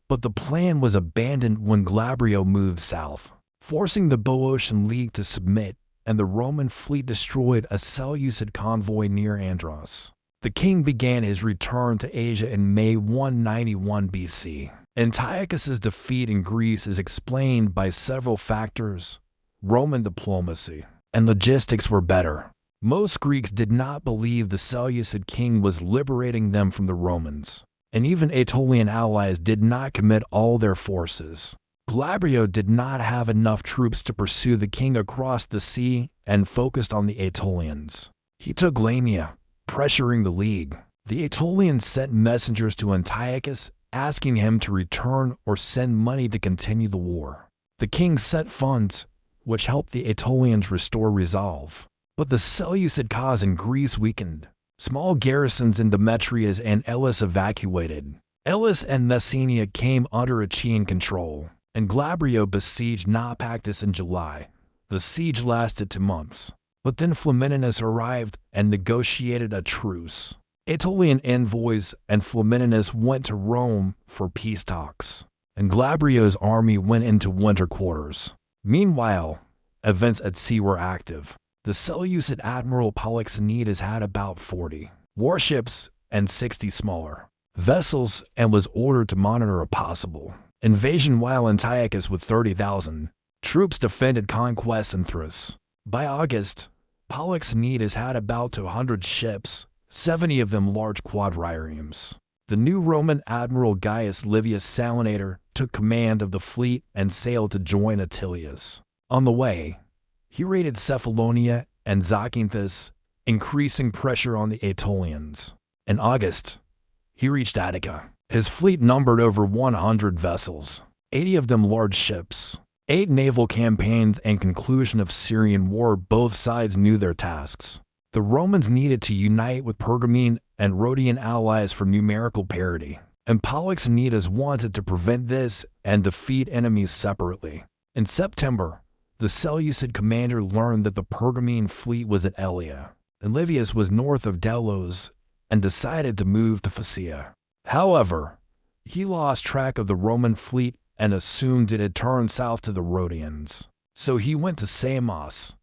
but the plan was abandoned when Glabrio moved south, forcing the Boeotian League to submit, and the Roman fleet destroyed a Seleucid convoy near Andros. The king began his return to Asia in May 191 BC. Antiochus's defeat in Greece is explained by several factors. Roman diplomacy and logistics were better. Most Greeks did not believe the Seleucid king was liberating them from the Romans, and even Aetolian allies did not commit all their forces. Glabrio did not have enough troops to pursue the king across the sea and focused on the Aetolians. He took Lamia, pressuring the League. The Aetolians sent messengers to Antiochus asking him to return or send money to continue the war. The king sent funds, which helped the Aetolians restore resolve. But the Seleucid cause in Greece weakened. Small garrisons in Demetrias and Elis evacuated. Elis and Messenia came under Achaean control, and Glabrio besieged Naupactus in July. The siege lasted 2 months, but then Flamininus arrived and negotiated a truce. Aetolian envoys and Flamininus went to Rome for peace talks, and Glabrio's army went into winter quarters. Meanwhile, events at sea were active. The Seleucid admiral Polixenides had about 40 warships and 60 smaller vessels and was ordered to monitor a possible invasion while Antiochus with 30,000 troops defended conquest in Thrace. By August, Polixenetus had about 200 ships, 70 of them large quadriremes. The new Roman admiral Gaius Livius Salinator took command of the fleet and sailed to join Attilius. On the way, he raided Cephalonia and Zakynthus, increasing pressure on the Aetolians. In August, he reached Attica. His fleet numbered over 100 vessels, 80 of them large ships. 8 naval campaigns and conclusion of Syrian war, both sides knew their tasks. The Romans needed to unite with Pergamene and Rhodian allies for numerical parity, and Polixenetus wanted to prevent this and defeat enemies separately. In September, the Seleucid commander learned that the Pergamene fleet was at Elea, and Livius was north of Delos, and decided to move to Phaeacia. However, he lost track of the Roman fleet and assumed it had turned south to the Rhodians. So he went to Samos.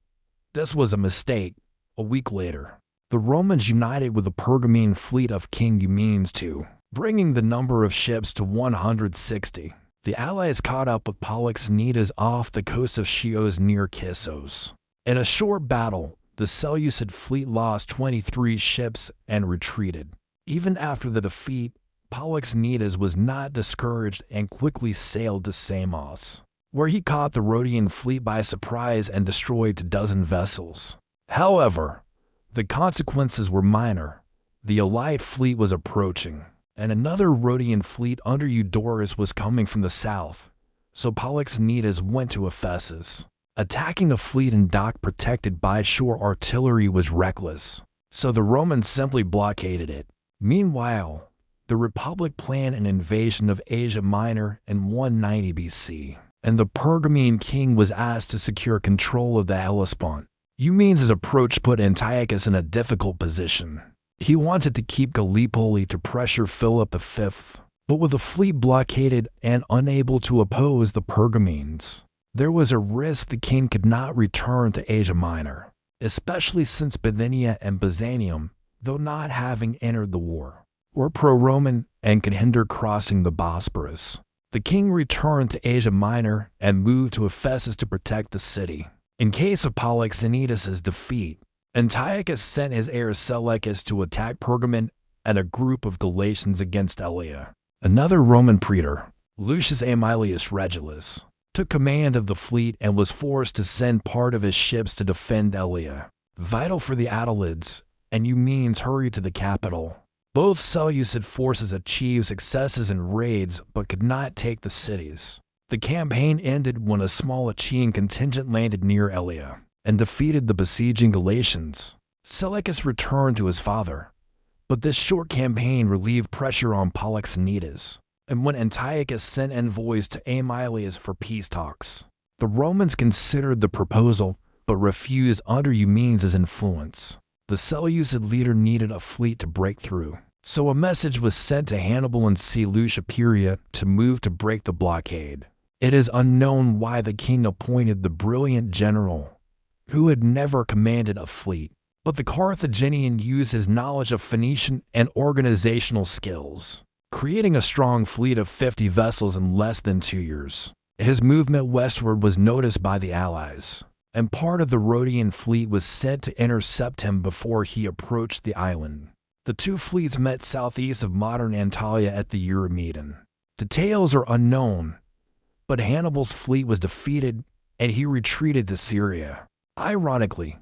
This was a mistake. A week later, the Romans united with the Pergamene fleet of King Eumenes II, bringing the number of ships to 160. The allies caught up with Polixenetus off the coast of Chios near Kissos. In a short battle, the Seleucid fleet lost 23 ships and retreated. Even after the defeat, Polixenetus was not discouraged and quickly sailed to Samos, where he caught the Rhodian fleet by surprise and destroyed 24 vessels. However, the consequences were minor. The allied fleet was approaching, and another Rhodian fleet under Eudorus was coming from the south, so Polixenetus went to Ephesus. Attacking a fleet in dock protected by shore artillery was reckless, so the Romans simply blockaded it. Meanwhile, the Republic planned an invasion of Asia Minor in 190 BC, and the Pergamene king was asked to secure control of the Hellespont. Eumenes' approach put Antiochus in a difficult position. He wanted to keep Gallipoli to pressure Philip V, but with the fleet blockaded and unable to oppose the Pergamenes, there was a risk the king could not return to Asia Minor, especially since Bithynia and Byzantium, though not having entered the war, were pro-Roman and could hinder crossing the Bosporus. The king returned to Asia Minor and moved to Ephesus to protect the city. In case of Polixenetus' defeat, Antiochus sent his heir Seleucus to attack Pergamon and a group of Galatians against Elea. Another Roman praetor, Lucius Aemilius Regulus, took command of the fleet and was forced to send part of his ships to defend Elea, vital for the Attalids, and Eumenes hurried to the capital. Both Seleucid forces achieved successes in raids but could not take the cities. The campaign ended when a small Achaean contingent landed near Elea and defeated the besieging Galatians. Seleucus returned to his father, but this short campaign relieved pressure on Polixenetus, and when Antiochus sent envoys to Aemilius for peace talks, the Romans considered the proposal but refused under Eumenes' influence. The Seleucid leader needed a fleet to break through, so a message was sent to Hannibal in Seleucia Pieria to move to break the blockade. It is unknown why the king appointed the brilliant general, who had never commanded a fleet, but the Carthaginian used his knowledge of Phoenician and organizational skills, creating a strong fleet of 50 vessels in less than 2 years. His movement westward was noticed by the allies, and part of the Rhodian fleet was sent to intercept him before he approached the island. The two fleets met southeast of modern Antalya at the Eurymedon. Details are unknown, but Hannibal's fleet was defeated and he retreated to Syria. Ironically,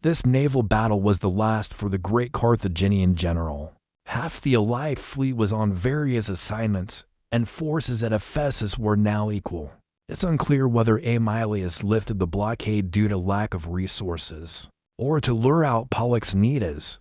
this naval battle was the last for the great Carthaginian general. Half the allied fleet was on various assignments, and forces at Ephesus were now equal. It's unclear whether Aemilius lifted the blockade due to lack of resources, or to lure out Polixenetus,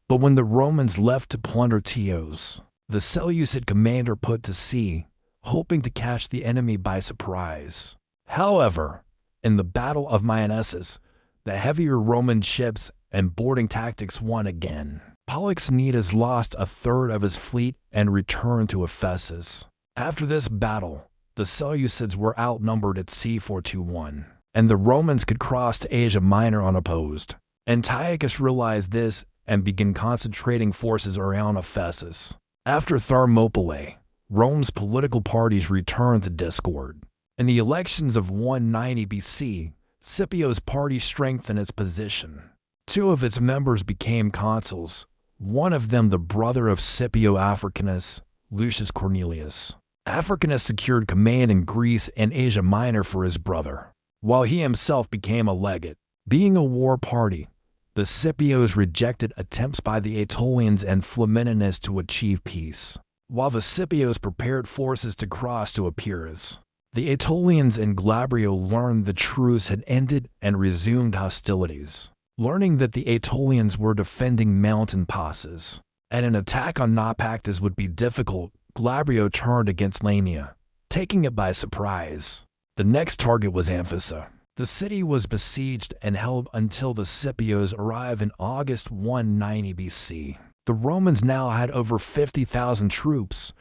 but when the Romans left to plunder Chios, the Seleucid commander put to sea, hoping to catch the enemy by surprise. However, in the Battle of Myonessus, the heavier Roman ships and boarding tactics won again. Polixenetus lost a third of his fleet and returned to Ephesus. After this battle, the Seleucids were outnumbered at sea 4-1, and the Romans could cross to Asia Minor unopposed. Antiochus realized this and began concentrating forces around Ephesus. After Thermopylae, Rome's political parties returned to discord. In the elections of 190 BC, Scipio's party strengthened its position. Two of its members became consuls, one of them the brother of Scipio Africanus, Lucius Cornelius. Africanus secured command in Greece and Asia Minor for his brother, while he himself became a legate. Being a war party, the Scipios rejected attempts by the Aetolians and Flamininus to achieve peace, while the Scipios prepared forces to cross to Epirus. The Aetolians and Glabrio learned the truce had ended and resumed hostilities. Learning that the Aetolians were defending mountain passes, and an attack on Naupactus would be difficult, Glabrio turned against Lamia, taking it by surprise. The next target was Amphissa. The city was besieged and held until the Scipios arrived in August 190 BC. The Romans now had over 50,000 troops,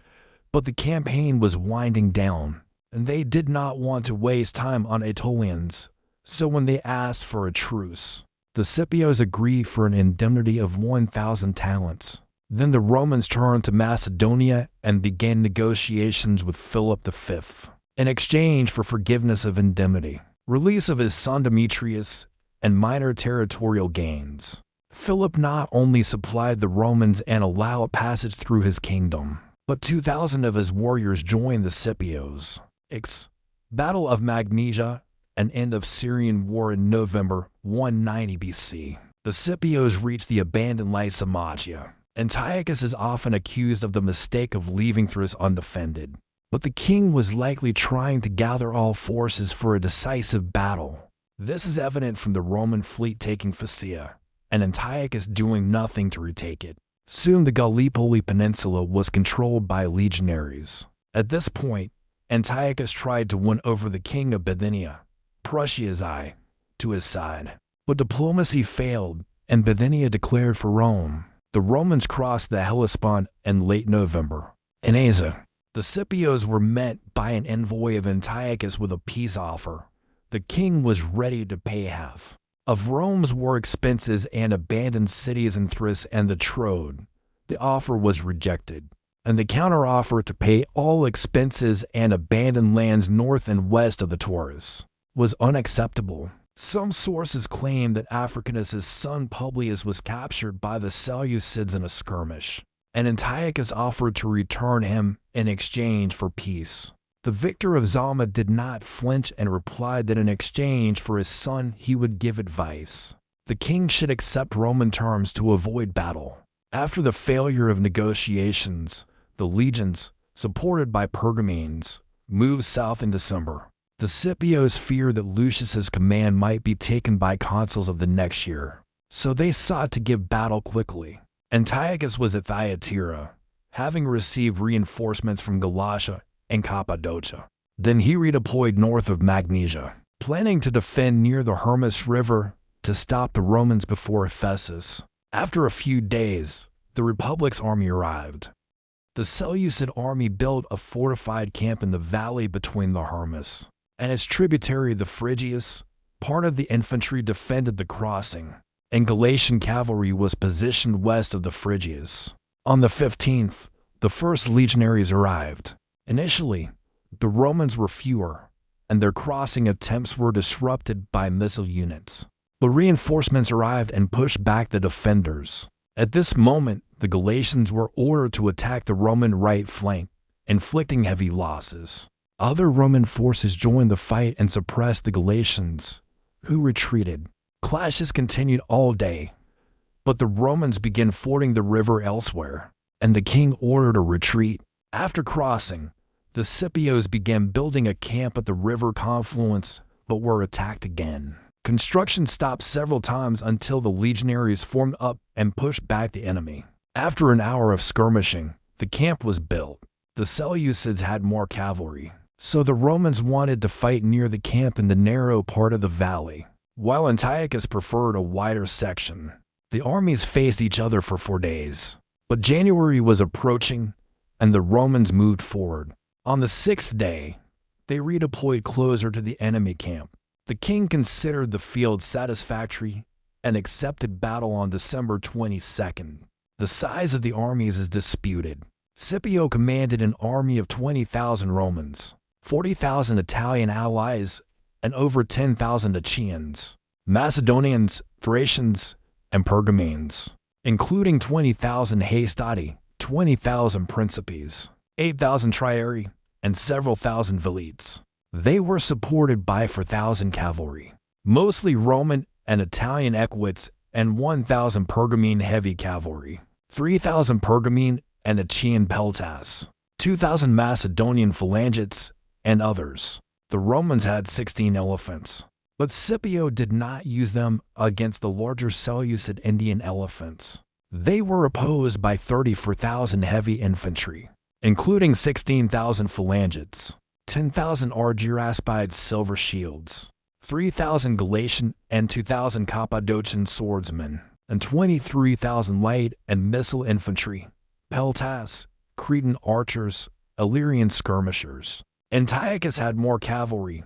but the campaign was winding down, and they did not want to waste time on Aetolians, so when they asked for a truce, the Scipios agreed for an indemnity of 1,000 talents. Then the Romans turned to Macedonia and began negotiations with Philip V in exchange for forgiveness of indemnity, release of his son Demetrius, and minor territorial gains. Philip not only supplied the Romans and allowed a passage through his kingdom, but 2,000 of his warriors joined the Scipios. Battle of Magnesia, an end of Syrian war in November 190 BC. The Scipios reached the abandoned Lysimachia. Antiochus is often accused of the mistake of leaving Thrace undefended, but the king was likely trying to gather all forces for a decisive battle. This is evident from the Roman fleet taking Phasia, and Antiochus doing nothing to retake it. Soon the Gallipoli Peninsula was controlled by legionaries. At this point, Antiochus tried to win over the king of Bithynia, Prussia's eye, to his side. But diplomacy failed, and Bithynia declared for Rome. The Romans crossed the Hellespont in late November. In Asia, the Scipios were met by an envoy of Antiochus with a peace offer. The king was ready to pay half of Rome's war expenses and abandoned cities in Thrace and the Troad. The offer was rejected, and the counteroffer to pay all expenses and abandon lands north and west of the Taurus was unacceptable. Some sources claim that Africanus' son Publius was captured by the Seleucids in a skirmish, and Antiochus offered to return him in exchange for peace. The victor of Zama did not flinch and replied that in exchange for his son he would give advice. The king should accept Roman terms to avoid battle. After the failure of negotiations, the legions, supported by Pergamenes, moved south in December. The Scipios feared that Lucius's command might be taken by consuls of the next year, so they sought to give battle quickly. Antiochus was at Thyatira, having received reinforcements from Galatia and Cappadocia. Then he redeployed north of Magnesia, planning to defend near the Hermus River to stop the Romans before Ephesus. After a few days, the Republic's army arrived. The Seleucid army built a fortified camp in the valley between the Hermus and its tributary the Phrygius. Part of the infantry defended the crossing, and Galatian cavalry was positioned west of the Phrygius. On the 15th, the first legionaries arrived. Initially, the Romans were fewer, and their crossing attempts were disrupted by missile units. But reinforcements arrived and pushed back the defenders. At this moment, the Galatians were ordered to attack the Roman right flank, inflicting heavy losses. Other Roman forces joined the fight and suppressed the Galatians, who retreated. Clashes continued all day, but the Romans began fording the river elsewhere, and the king ordered a retreat. After crossing, the Scipios began building a camp at the river confluence, but were attacked again. Construction stopped several times until the legionaries formed up and pushed back the enemy. After an hour of skirmishing, the camp was built. The Seleucids had more cavalry, so the Romans wanted to fight near the camp in the narrow part of the valley, while Antiochus preferred a wider section. The armies faced each other for 4 days, but January was approaching, and the Romans moved forward. On the 6th day, they redeployed closer to the enemy camp. The king considered the field satisfactory and accepted battle on December 22nd. The size of the armies is disputed. Scipio commanded an army of 20,000 Romans, 40,000 Italian allies, and over 10,000 Achaeans, Macedonians, Thracians, and Pergamenes, including 20,000 Hastati, 20,000 Principes, 8,000 Triarii, and several thousand Velites. They were supported by 4,000 cavalry, mostly Roman and Italian equites, and 1,000 Pergamene heavy cavalry, 3,000 Pergamene and Achaean peltas, 2,000 Macedonian phalangites, and others. The Romans had 16 elephants, but Scipio did not use them against the larger Seleucid Indian elephants. They were opposed by 34,000 heavy infantry, including 16,000 phalangites, 10,000 Argyraspide silver shields, 3,000 Galatian and 2,000 Cappadocian swordsmen, and 23,000 light and missile infantry, peltas, Cretan archers, Illyrian skirmishers. Antiochus had more cavalry,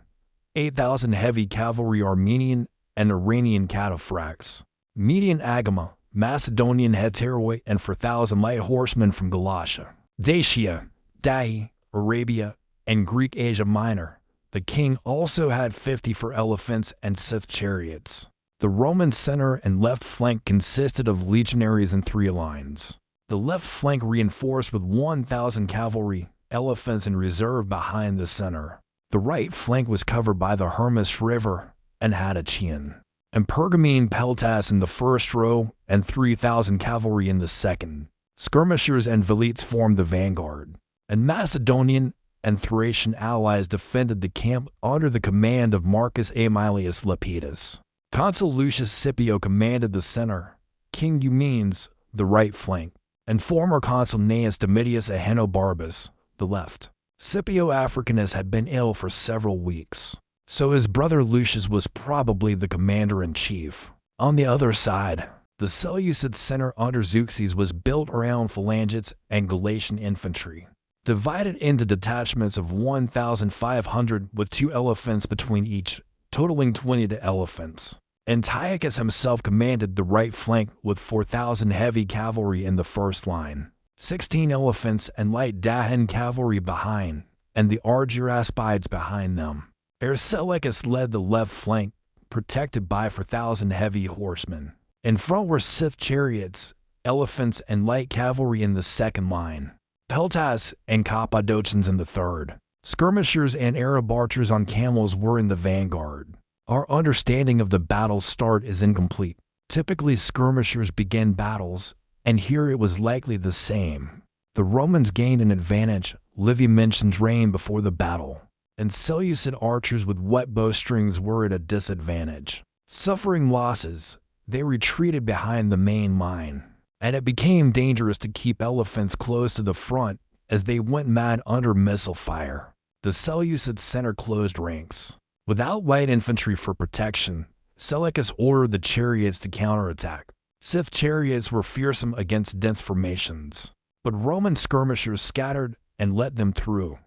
8,000 heavy cavalry Armenian and Iranian cataphracts, Median Agama, Macedonian heteroi, and 4,000 light horsemen from Galatia, Dacia, Dahi, Arabia, and Greek Asia Minor. The king also had 54 elephants and Scyth chariots. The Roman center and left flank consisted of legionaries in 3 lines. The left flank reinforced with 1,000 cavalry, elephants in reserve behind the center. The right flank was covered by the Hermus River and had Achaean and Pergamene peltas in the first row and 3,000 cavalry in the second. Skirmishers and Velites formed the vanguard, and Macedonian and Thracian allies defended the camp under the command of Marcus Aemilius Lepidus. Consul Lucius Scipio commanded the center, King Eumenes the right flank, and former consul Gnaeus Domitius Ahenobarbus the left. Scipio Africanus had been ill for several weeks, so his brother Lucius was probably the commander-in-chief. On the other side, the Seleucid center under Zeuxis was built around phalangites and Galatian infantry, divided into detachments of 1,500 with 2 elephants between each, totaling 20 elephants. Antiochus himself commanded the right flank with 4,000 heavy cavalry in the first line, 16 elephants and light Dahan cavalry behind, and the Argyraspides behind them. Arcelicus led the left flank, protected by 4,000 heavy horsemen. In front were Scyth chariots, elephants, and light cavalry in the second line, peltas and Cappadocians in the third. Skirmishers and Arab archers on camels were in the vanguard. Our understanding of the battle's start is incomplete. Typically, skirmishers begin battles, and here it was likely the same. The Romans gained an advantage. Livy mentions rain before the battle, and Seleucid archers with wet bowstrings were at a disadvantage. Suffering losses, they retreated behind the main line, and it became dangerous to keep elephants close to the front as they went mad under missile fire. The Seleucid center closed ranks. Without light infantry for protection, Seleucus ordered the chariots to counterattack. Scyth chariots were fearsome against dense formations, but Roman skirmishers scattered and let them through,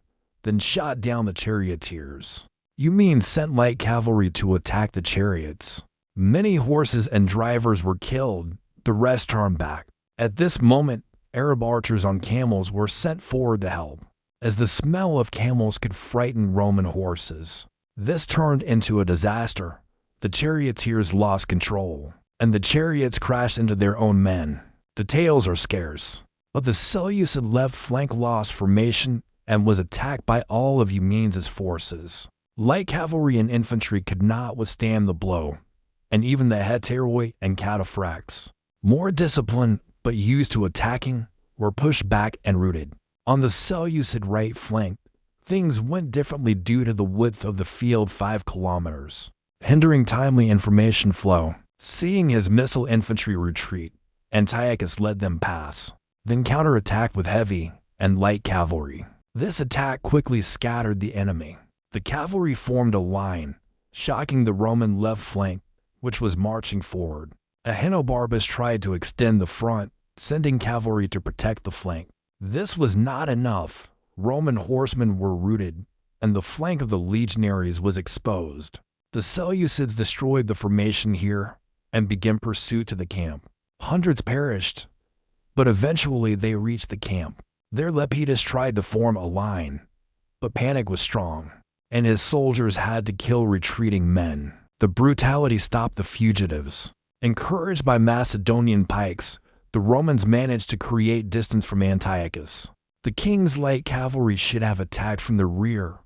then shot down the charioteers. Eumenes sent light cavalry to attack the chariots. Many horses and drivers were killed, the rest turned back. At this moment, Arab archers on camels were sent forward to help, as the smell of camels could frighten Roman horses. This turned into a disaster. The charioteers lost control, and the chariots crashed into their own men. The tales are scarce, but the Seleucid left flank lost formation and was attacked by all of Eumenes' forces. Light cavalry and infantry could not withstand the blow, and even the heteroi and cataphracts, more disciplined but used to attacking, were pushed back and routed. On the Seleucid right flank, things went differently due to the width of the field 5 kilometers, hindering timely information flow. Seeing his missile infantry retreat, Antiochus let them pass, then counterattacked with heavy and light cavalry. This attack quickly scattered the enemy. The cavalry formed a line, shocking the Roman left flank, which was marching forward. Ahenobarbus tried to extend the front, sending cavalry to protect the flank. This was not enough. Roman horsemen were routed, and the flank of the legionaries was exposed. The Seleucids destroyed the formation here and began pursuit to the camp. Hundreds perished, but eventually they reached the camp. There Lepidus tried to form a line, but panic was strong, and his soldiers had to kill retreating men. The brutality stopped the fugitives. Encouraged by Macedonian pikes, the Romans managed to create distance from Antiochus. The king's light cavalry should have attacked from the rear,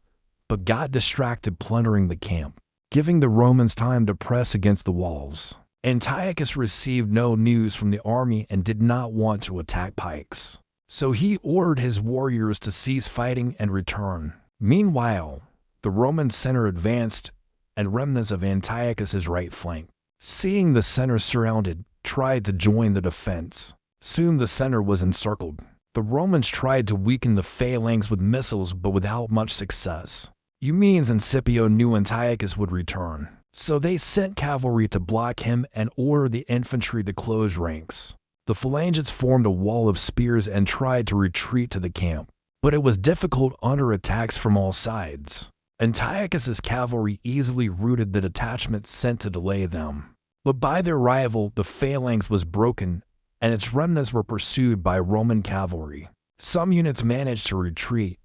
but got distracted plundering the camp, giving the Romans time to press against the walls. Antiochus received no news from the army and did not want to attack pikes, so he ordered his warriors to cease fighting and return. Meanwhile, the Roman center advanced, and remnants of Antiochus's right flank, seeing the center surrounded, tried to join the defense. Soon the center was encircled. The Romans tried to weaken the phalanx with missiles, but without much success. Eumenes and Scipio knew Antiochus would return, so they sent cavalry to block him and ordered the infantry to close ranks. The phalangists formed a wall of spears and tried to retreat to the camp, but it was difficult under attacks from all sides. Antiochus's cavalry easily routed the detachments sent to delay them, but by their arrival the phalanx was broken and its remnants were pursued by Roman cavalry. Some units managed to retreat,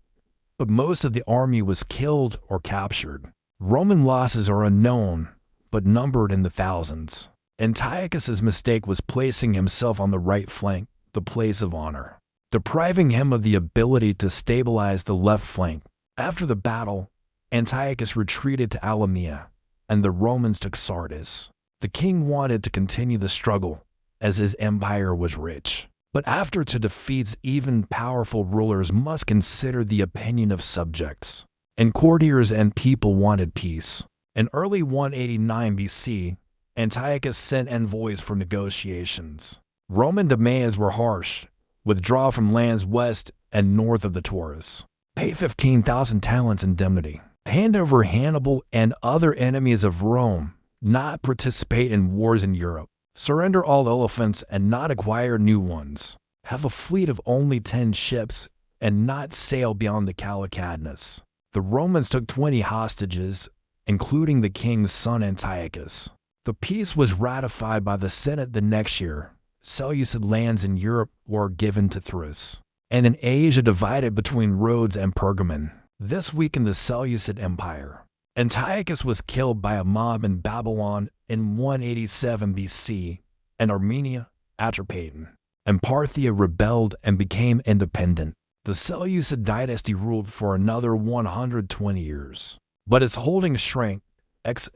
but most of the army was killed or captured. Roman losses are unknown, but numbered in the thousands. Antiochus's mistake was placing himself on the right flank, the place of honor, depriving him of the ability to stabilize the left flank. After the battle, Antiochus retreated to Alamea, and the Romans took Sardis. The king wanted to continue the struggle, as his empire was rich. But after to defeats, even powerful rulers must consider the opinion of subjects, and courtiers and people wanted peace. In early 189 BC, Antiochus sent envoys for negotiations. Roman demands were harsh: withdraw from lands west and north of the Taurus, pay 15,000 talents indemnity, hand over Hannibal and other enemies of Rome, not participate in wars in Europe, surrender all elephants and not acquire new ones, have a fleet of only 10 ships, and not sail beyond the Callicadnus. The Romans took 20 hostages, including the king's son Antiochus. The peace was ratified by the Senate the next year. Seleucid lands in Europe were given to Thrace, and in Asia divided between Rhodes and Pergamon. This weakened the Seleucid Empire. Antiochus was killed by a mob in Babylon in 187 BC, and Armenia, Atropatene, and Parthia rebelled and became independent. The Seleucid dynasty ruled for another 120 years, but its holdings shrank.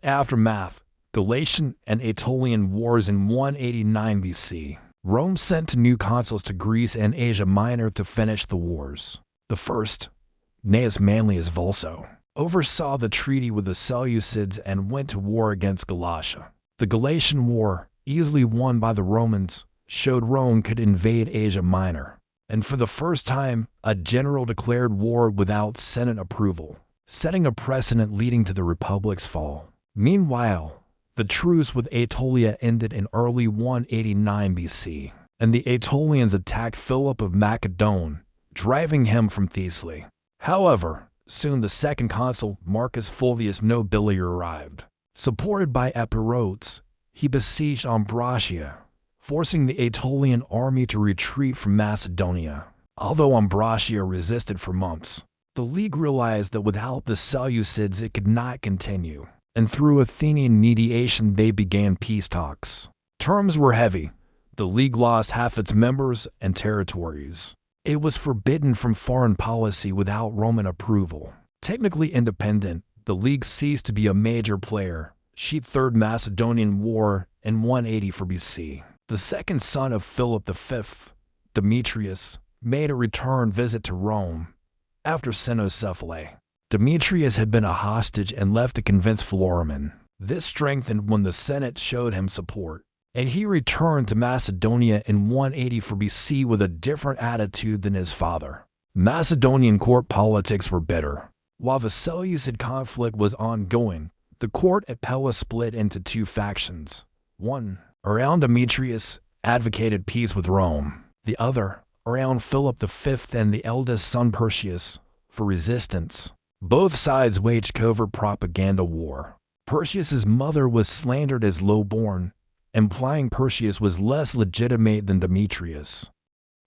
Aftermath: Galatian and Aetolian Wars in 189 BC. Rome sent new consuls to Greece and Asia Minor to finish the wars. The first, Gnaeus Manlius Vulso, oversaw the treaty with the Seleucids and went to war against Galatia. The Galatian War, easily won by the Romans, showed Rome could invade Asia Minor, and for the first time, a general declared war without Senate approval, setting a precedent leading to the Republic's fall. Meanwhile, the truce with Aetolia ended in early 189 BC, and the Aetolians attacked Philip of Macedon, driving him from Thessaly. However, soon the second consul, Marcus Fulvius Nobilior, arrived. Supported by Epirotes, he besieged Ambracia, forcing the Aetolian army to retreat from Macedonia. Although Ambracia resisted for months, the League realized that without the Seleucids it could not continue, and through Athenian mediation they began peace talks. Terms were heavy. The League lost half its members and territories. It was forbidden from foreign policy without Roman approval. Technically independent, the League ceased to be a major player. Third Macedonian War in 184 BC. The second son of Philip V, Demetrius, made a return visit to Rome after Cynoscephalae. Demetrius had been a hostage and left to convince Philomenon. This strengthened when the Senate showed him support, and he returned to Macedonia in 184 BC with a different attitude than his father. Macedonian court politics were bitter. While the Seleucid conflict was ongoing, the court at Pella split into two factions. One, around Demetrius, advocated peace with Rome. The other, around Philip V and the eldest son Perseus, for resistance. Both sides waged covert propaganda war. Perseus's mother was slandered as low-born, implying Perseus was less legitimate than Demetrius.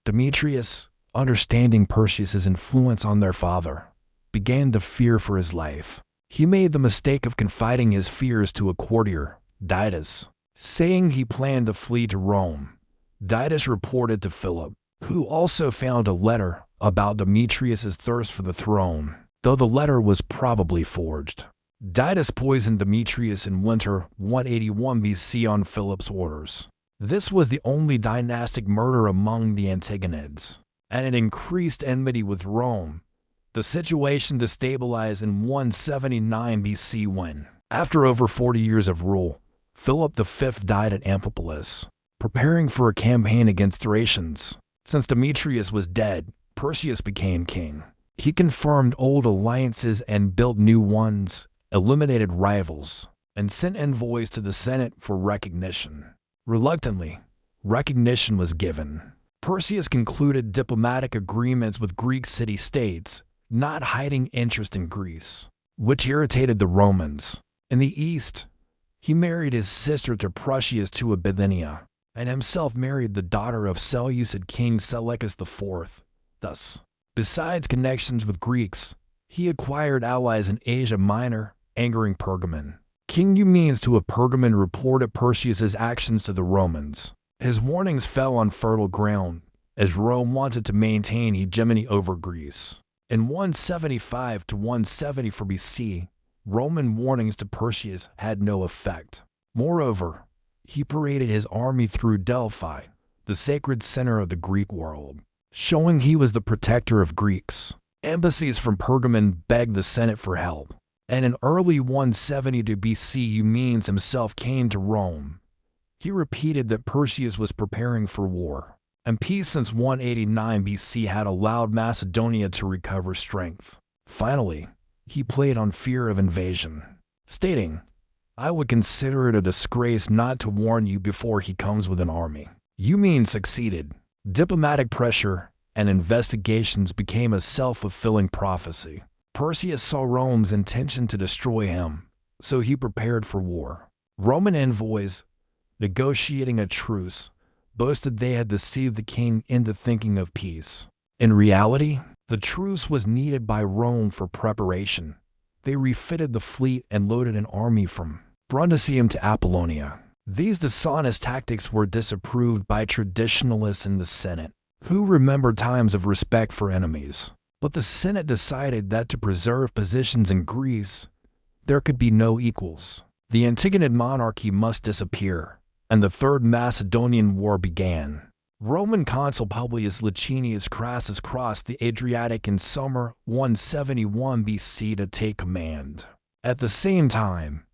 Demetrius, understanding Perseus's influence on their father, began to fear for his life. He made the mistake of confiding his fears to a courtier, Didymus, saying he planned to flee to Rome. Didymus reported to Philip, who also found a letter about Demetrius's thirst for the throne, though the letter was probably forged. Didymus poisoned Demetrius in winter 181 BC on Philip's orders. This was the only dynastic murder among the Antagonids, and it increased enmity with Rome. The situation destabilized in 179 BC when, after over 40 years of rule, Philip V died at Amphipolis, preparing for a campaign against Thracians. Since Demetrius was dead, Perseus became king. He confirmed old alliances and built new ones, eliminated rivals, and sent envoys to the Senate for recognition. Reluctantly, recognition was given. Perseus concluded diplomatic agreements with Greek city-states, not hiding interest in Greece, which irritated the Romans. In the east, he married his sister to Perseus to Bithynia, and himself married the daughter of Seleucid king Seleucus IV. Thus, besides connections with Greeks, he acquired allies in Asia Minor, angering Pergamon. King Eumenes of Pergamon reported Perseus's actions to the Romans. His warnings fell on fertile ground, as Rome wanted to maintain hegemony over Greece. In 175 to 174 BC, Roman warnings to Perseus had no effect. Moreover, he paraded his army through Delphi, the sacred center of the Greek world, showing he was the protector of Greeks. Embassies from Pergamon begged the Senate for help, and in early 172 BC Eumenes himself came to Rome. He repeated that Perseus was preparing for war, and peace since 189 BC had allowed Macedonia to recover strength. Finally, he played on fear of invasion, stating, "I would consider it a disgrace not to warn you before he comes with an army." Eumenes succeeded. Diplomatic pressure and investigations became a self-fulfilling prophecy. Perseus saw Rome's intention to destroy him, so he prepared for war. Roman envoys, negotiating a truce, boasted they had deceived the king into thinking of peace. In reality, the truce was needed by Rome for preparation. They refitted the fleet and loaded an army from Brundisium to Apollonia. These dishonest tactics were disapproved by traditionalists in the Senate, who remembered times of respect for enemies. But the Senate decided that to preserve positions in Greece, there could be no equals. The Antigonid monarchy must disappear, and the Third Macedonian War began. Roman consul Publius Licinius Crassus crossed the Adriatic in summer 171 BC to take command. At the same time,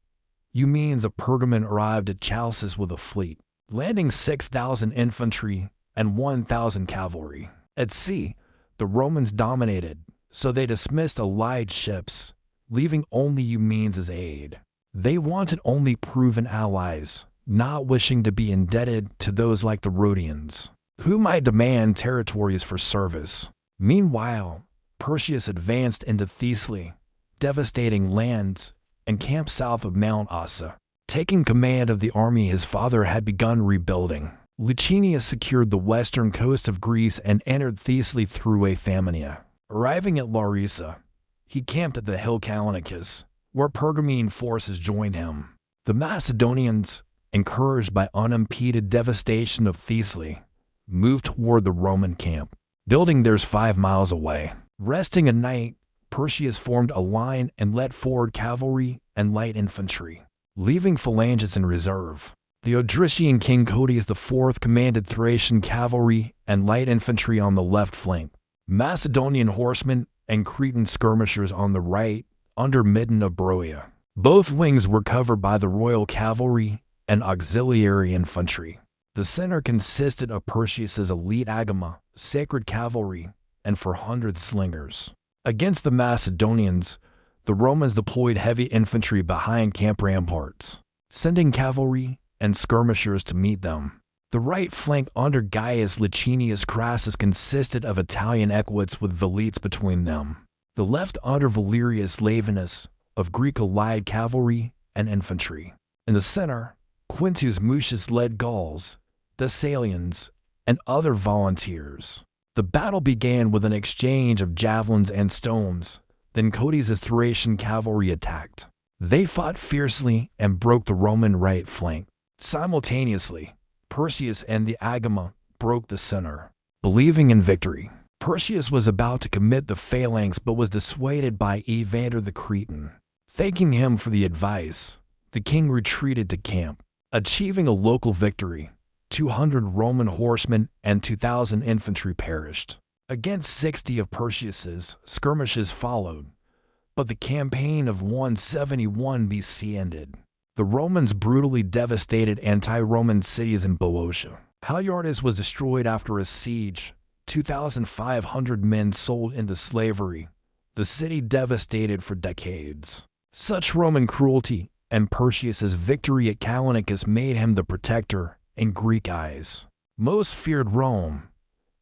Eumenes of Pergamon arrived at Chalcis with a fleet, landing 6,000 infantry and 1,000 cavalry. At sea, the Romans dominated, so they dismissed allied ships, leaving only Eumenes' aid. They wanted only proven allies, not wishing to be indebted to those like the Rhodians, who might demand territories for service. Meanwhile, Perseus advanced into Thessaly, devastating lands, and camped south of Mount Ossa. Taking command of the army his father had begun rebuilding, Licinius secured the western coast of Greece and entered Thessaly through Aphamonia. Arriving at Larissa, he camped at the hill Callinicus, where Pergamene forces joined him. The Macedonians, encouraged by unimpeded devastation of Thessaly, moved toward the Roman camp, building theirs 5 miles away. Resting a night, Perseus formed a line and led forward cavalry and light infantry, leaving phalanges in reserve. The Odrysian king Codius IV commanded Thracian cavalry and light infantry on the left flank, Macedonian horsemen and Cretan skirmishers on the right, under Midon of Broia. Both wings were covered by the royal cavalry and auxiliary infantry. The center consisted of Perseus's elite agama, sacred cavalry, and 400 slingers. Against the Macedonians, the Romans deployed heavy infantry behind camp ramparts, sending cavalry and skirmishers to meet them. The right flank under Gaius Licinius Crassus consisted of Italian equites with velites between them. The left under Valerius Lavinus of Greek allied cavalry and infantry. In the center, Quintus Mucius led Gauls, Thessalians, and other volunteers. The battle began with an exchange of javelins and stones. Then Cotys' Thracian cavalry attacked. They fought fiercely and broke the Roman right flank. Simultaneously, Perseus and the Agama broke the center. Believing in victory, Perseus was about to commit the phalanx but was dissuaded by Evander the Cretan. Thanking him for the advice, the king retreated to camp, achieving a local victory. 200 Roman horsemen and 2,000 infantry perished. Against 60 of Perseus's, skirmishes followed, but the campaign of 171 BC ended. The Romans brutally devastated anti-Roman cities in Boeotia. Halyartus was destroyed after a siege. 2,500 men sold into slavery. The city devastated for decades. Such Roman cruelty and Perseus's victory at Callinicus made him the protector in Greek eyes. Most feared Rome,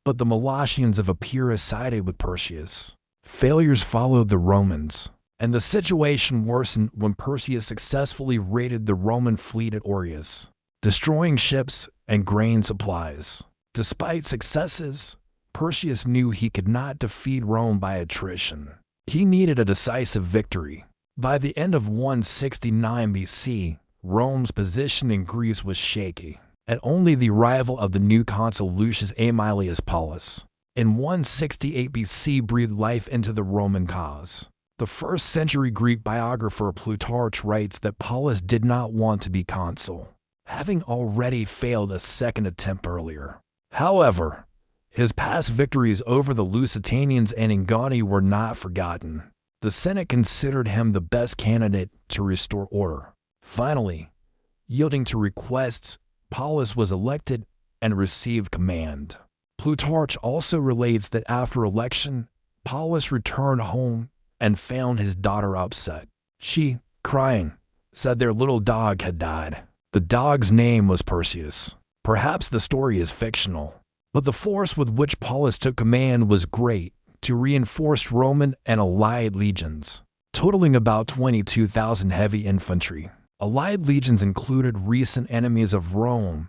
but the Molossians of Epirus sided with Perseus. Failures followed the Romans, and the situation worsened when Perseus successfully raided the Roman fleet at Aureus, destroying ships and grain supplies. Despite successes, Perseus knew he could not defeat Rome by attrition. He needed a decisive victory. By the end of 169 BC, Rome's position in Greece was shaky, and only the arrival of the new consul Lucius Aemilius Paulus in 168 BC breathed life into the Roman cause. The first-century Greek biographer Plutarch writes that Paulus did not want to be consul, having already failed a second attempt earlier. However, his past victories over the Lusitanians and Ingani were not forgotten. The Senate considered him the best candidate to restore order. Finally, yielding to requests, Paulus was elected and received command. Plutarch also relates that after election, Paulus returned home and found his daughter upset. She, crying, said their little dog had died. The dog's name was Perseus. Perhaps the story is fictional, but the force with which Paulus took command was great to reinforce Roman and allied legions, totaling about 22,000 heavy infantry. Allied legions included recent enemies of Rome,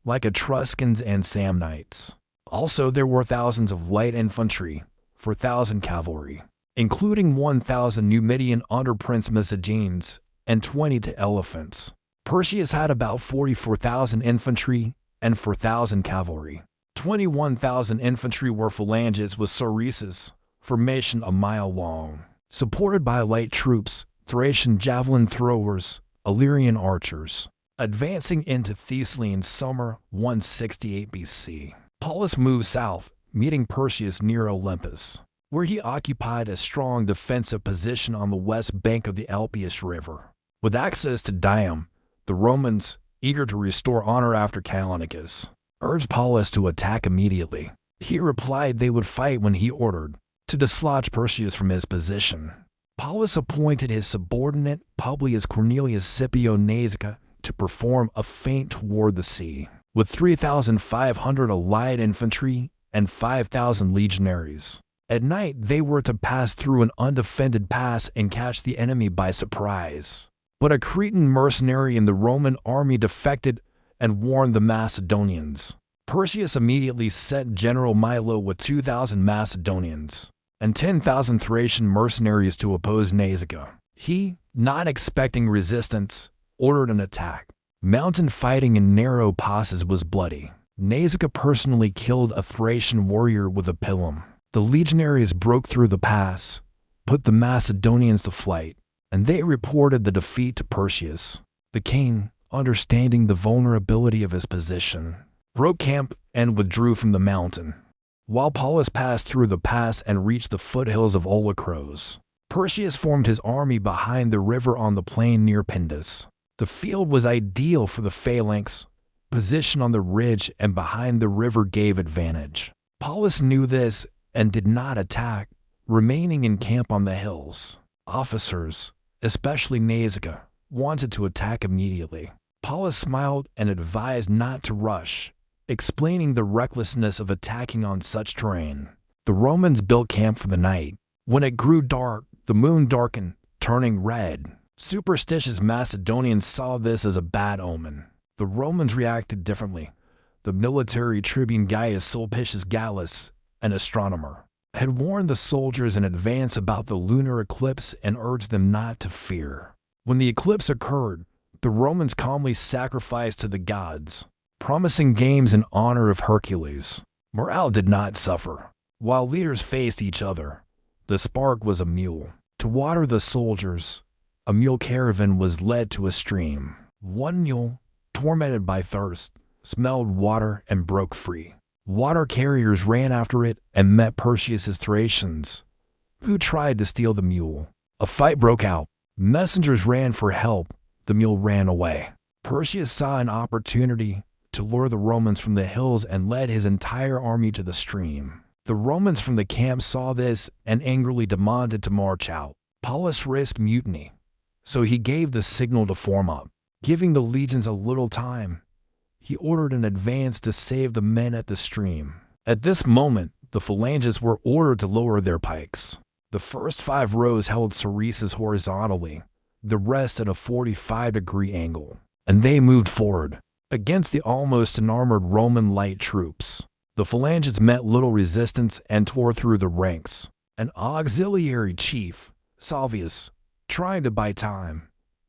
like Etruscans and Samnites. Also, there were thousands of light infantry, 4,000 cavalry, including 1,000 Numidian under Prince Macedones, and 20 elephants. Perseus had about 44,000 infantry and 4,000 cavalry. 21,000 infantry were phalanges with soresis, formation a mile long, supported by light troops, Thracian javelin throwers, Illyrian archers. Advancing into Thessaly in summer 168 BC, Paulus moved south, meeting Perseus near Olympus, where he occupied a strong defensive position on the west bank of the Alpheus River. With access to Dium, the Romans, eager to restore honor after Callinicus, urged Paulus to attack immediately. He replied they would fight when he ordered, to dislodge Perseus from his position. Paulus appointed his subordinate Publius Cornelius Scipio Nausicaa to perform a feint toward the sea, with 3,500 allied infantry and 5,000 legionaries. At night, they were to pass through an undefended pass and catch the enemy by surprise. But a Cretan mercenary in the Roman army defected and warned the Macedonians. Perseus immediately sent General Milo with 2,000 Macedonians and 10,000 Thracian mercenaries to oppose Nausicaa. He, not expecting resistance, ordered an attack. Mountain fighting in narrow passes was bloody. Nausicaa personally killed a Thracian warrior with a pilum. The legionaries broke through the pass, put the Macedonians to flight, and they reported the defeat to Perseus. The king, understanding the vulnerability of his position, broke camp and withdrew from the mountain. While Paulus passed through the pass and reached the foothills of Olacros, Perseus formed his army behind the river on the plain near Pindus. The field was ideal for the phalanx. Position on the ridge and behind the river gave advantage. Paulus knew this and did not attack, remaining in camp on the hills. Officers, especially Nausicaa, wanted to attack immediately. Paulus smiled and advised not to rush, explaining the recklessness of attacking on such terrain. The Romans built camp for the night. When it grew dark, the moon darkened, turning red. Superstitious Macedonians saw this as a bad omen. The Romans reacted differently. The military tribune Gaius Sulpicius Gallus an astronomer, had warned the soldiers in advance about the lunar eclipse and urged them not to fear. When the eclipse occurred, the Romans calmly sacrificed to the gods, promising games in honor of Hercules. Morale did not suffer. While leaders faced each other, the spark was a mule. To water the soldiers, a mule caravan was led to a stream. One mule, tormented by thirst, smelled water and broke free. Water carriers ran after it and met Perseus's Thracians, who tried to steal the mule. A fight broke out. Messengers ran for help. The mule ran away. Perseus saw an opportunity to lure the Romans from the hills and led his entire army to the stream. The Romans from the camp saw this and angrily demanded to march out. Paulus risked mutiny, so he gave the signal to form up. Giving the legions a little time, he ordered an advance to save the men at the stream. At this moment, the phalanges were ordered to lower their pikes. The first 5 rows held sarissas horizontally, the rest at a 45-degree angle, and they moved forward against the almost unarmored Roman light troops. The phalanges met little resistance and tore through the ranks. An auxiliary chief, Salvius, trying to buy time,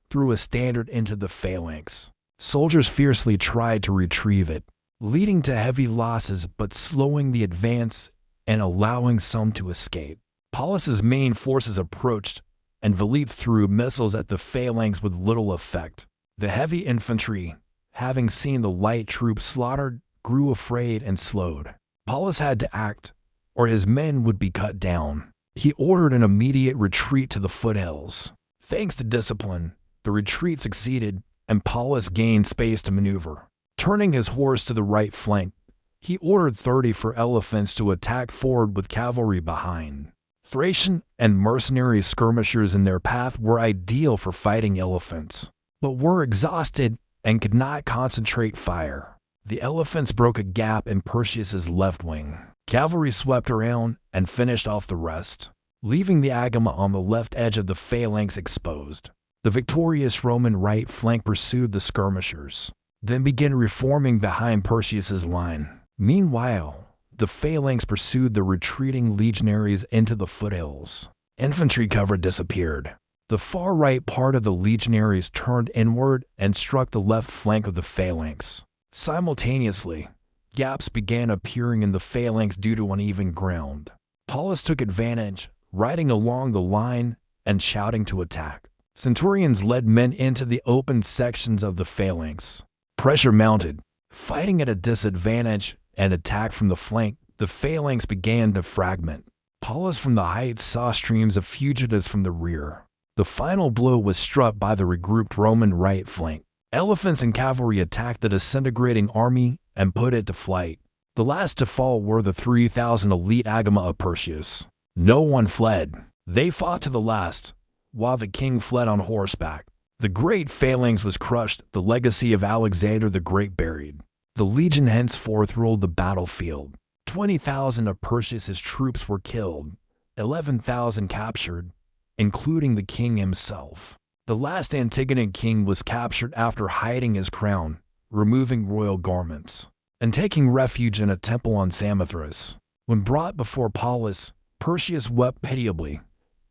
threw a standard into the phalanx. Soldiers fiercely tried to retrieve it, leading to heavy losses but slowing the advance and allowing some to escape. Paulus's main forces approached, and Velites threw missiles at the phalanx with little effect. The heavy infantry, having seen the light troops slaughtered, grew afraid and slowed. Paulus had to act, or his men would be cut down. He ordered an immediate retreat to the foothills. Thanks to discipline, the retreat succeeded, and Paulus gained space to maneuver. Turning his horse to the right flank, he ordered 34 elephants to attack forward with cavalry behind. Thracian and mercenary skirmishers in their path were ideal for fighting elephants, but were exhausted and could not concentrate fire. The elephants broke a gap in Perseus's left wing. Cavalry swept around and finished off the rest, leaving the agama on the left edge of the phalanx exposed. The victorious Roman right flank pursued the skirmishers, then began reforming behind Perseus's line. Meanwhile, the phalanx pursued the retreating legionaries into the foothills. Infantry cover disappeared. The far right part of the legionaries turned inward and struck the left flank of the phalanx. Simultaneously, gaps began appearing in the phalanx due to uneven ground. Paulus took advantage, riding along the line and shouting to attack. Centurions led men into the open sections of the phalanx. Pressure mounted. Fighting at a disadvantage and attack from the flank, the phalanx began to fragment. Paulus from the heights saw streams of fugitives from the rear. The final blow was struck by the regrouped Roman right flank. Elephants and cavalry attacked the disintegrating army and put it to flight. The last to fall were the 3,000 elite agama of Perseus. No one fled. They fought to the last, while the king fled on horseback. The great phalanx was crushed, the legacy of Alexander the Great buried. The legion henceforth ruled the battlefield. 20,000 of Perseus's troops were killed, 11,000 captured, including the king himself. The last Antigonid king was captured after hiding his crown, removing royal garments, and taking refuge in a temple on Samothrace. When brought before Paulus, Perseus wept pitiably,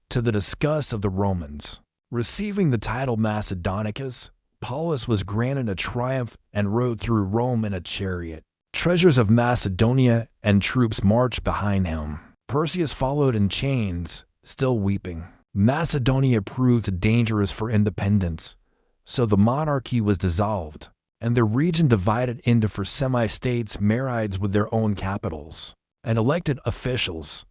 to the disgust of the Romans. Receiving the title Macedonicus, Paulus was granted a triumph and rode through Rome in a chariot. Treasures of Macedonia and troops marched behind him. Perseus followed in chains, still weeping. Macedonia proved dangerous for independence, so the monarchy was dissolved, and the region divided into four semi-states Marides with their own capitals, and elected officials,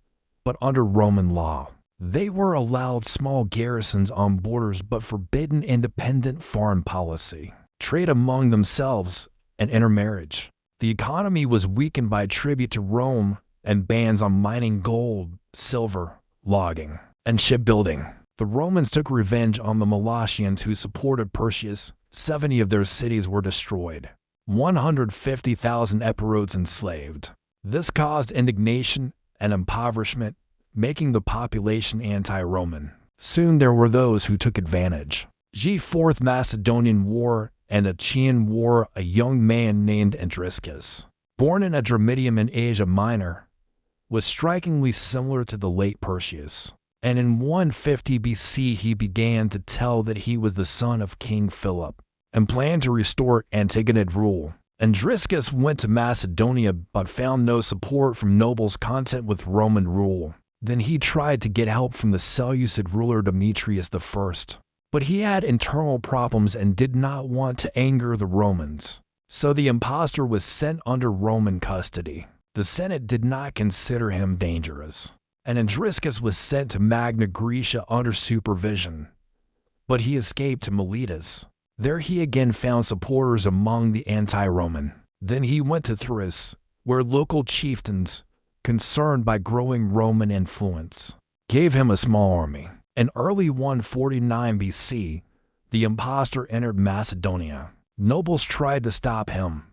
but under Roman law. They were allowed small garrisons on borders but forbidden independent foreign policy, trade among themselves, and intermarriage. The economy was weakened by tribute to Rome and bans on mining gold, silver, logging, and shipbuilding. The Romans took revenge on the Melatians who supported Perseus. 70 of their cities were destroyed. 150,000 Epirotes enslaved. This caused indignation and impoverishment, making the population anti-Roman. Soon there were those who took advantage. Fourth Macedonian War and Achaean War. A young man named Antiochus, born in Adramyttium in Asia Minor, was strikingly similar to the late Perseus, and in 150 BC he began to tell that he was the son of King Philip and planned to restore Antigonid rule. Andriscus went to Macedonia but found no support from nobles content with Roman rule. Then he tried to get help from the Seleucid ruler Demetrius I, but he had internal problems and did not want to anger the Romans. So the impostor was sent under Roman custody. The Senate did not consider him dangerous, and Andriscus was sent to Magna Graecia under supervision. But he escaped to Miletus. There he again found supporters among the anti-Roman. Then he went to Thrace, where local chieftains, concerned by growing Roman influence, gave him a small army. In early 149 BC, the impostor entered Macedonia. Nobles tried to stop him,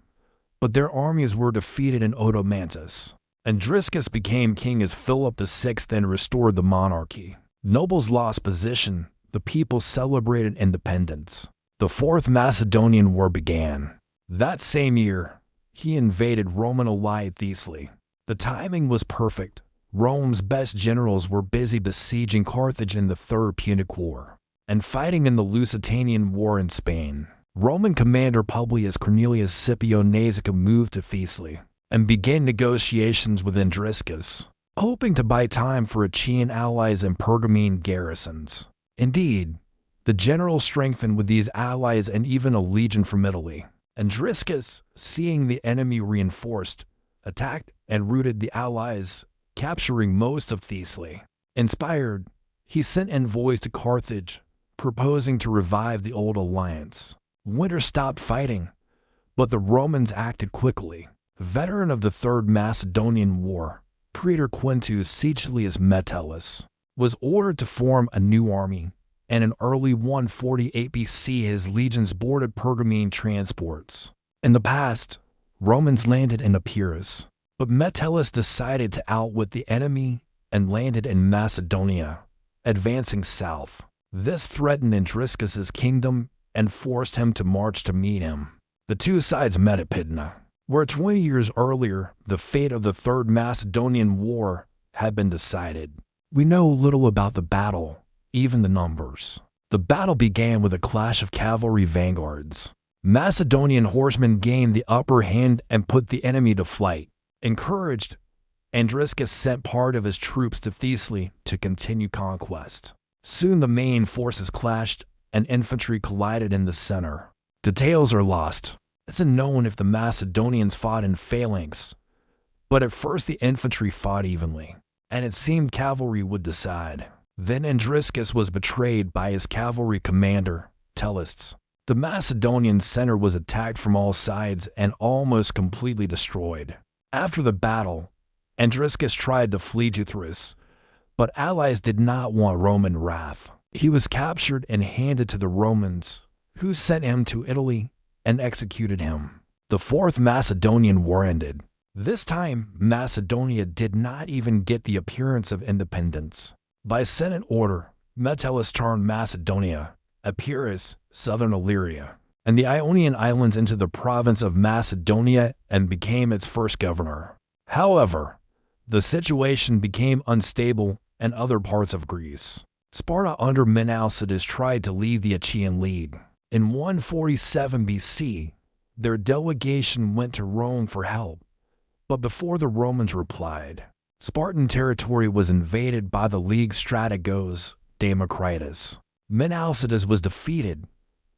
but their armies were defeated in Odomantus. Andriscus became king as Philip VI and restored the monarchy. Nobles lost position. The people celebrated independence. The Fourth Macedonian War began. That same year, he invaded Roman ally Thessaly. The timing was perfect. Rome's best generals were busy besieging Carthage in the Third Punic War and fighting in the Lusitanian War in Spain. Roman commander Publius Cornelius Scipio Nasica moved to Thessaly and began negotiations with Andriscus, hoping to buy time for Achaean allies and Pergamene garrisons. Indeed, the general strengthened with these allies and even a legion from Italy. Andriscus, seeing the enemy reinforced, attacked and routed the allies, capturing most of Thessaly. Inspired, he sent envoys to Carthage, proposing to revive the old alliance. Winter stopped fighting, but the Romans acted quickly. Veteran of the Third Macedonian War, Praetor Quintus Caecilius Metellus was ordered to form a new army, and in early 148 BC his legions boarded Pergamene transports. In the past, Romans landed in Epirus, but Metellus decided to outwit the enemy and landed in Macedonia, advancing south. This threatened Andriscus's kingdom and forced him to march to meet him. The two sides met at Pydna, where 20 years earlier the fate of the Third Macedonian War had been decided. We know little about the battle, even the numbers. The battle began with a clash of cavalry vanguards. Macedonian horsemen gained the upper hand and put the enemy to flight. Encouraged, Andriscus sent part of his troops to Thessaly to continue conquest. Soon the main forces clashed and infantry collided in the center. Details are lost. It's unknown if the Macedonians fought in phalanx, but at first the infantry fought evenly, and it seemed cavalry would decide. Then Andriscus was betrayed by his cavalry commander, Tellus. The Macedonian center was attacked from all sides and almost completely destroyed. After the battle, Andriscus tried to flee to Thrace, but allies did not want Roman wrath. He was captured and handed to the Romans, who sent him to Italy and executed him. The Fourth Macedonian War ended. This time, Macedonia did not even get the appearance of independence. By Senate order, Metellus turned Macedonia, Epirus, southern Illyria, and the Ionian Islands into the province of Macedonia and became its first governor. However, the situation became unstable in other parts of Greece. Sparta under Alcides tried to leave the Achaean League. In 147 BC, their delegation went to Rome for help, but before the Romans replied, Spartan territory was invaded by the League's strategos, Democritus. Alcides was defeated,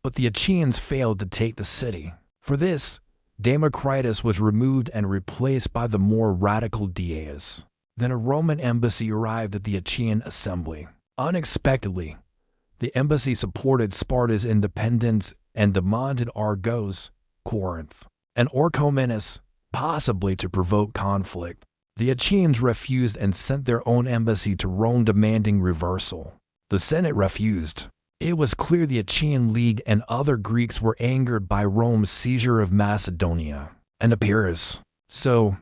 but the Achaeans failed to take the city. For this, Democritus was removed and replaced by the more radical Dias. Then a Roman embassy arrived at the Achaean assembly. Unexpectedly, the embassy supported Sparta's independence and demanded Argos, Corinth, and Orchomenus, possibly to provoke conflict. The Achaeans refused and sent their own embassy to Rome demanding reversal. The Senate refused. It was clear the Achaean League and other Greeks were angered by Rome's seizure of Macedonia and Epirus. So,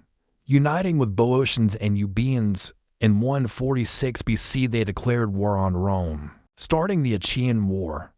uniting with Boeotians and Euboeans, in 146 BC they declared war on Rome, starting the Achaean War.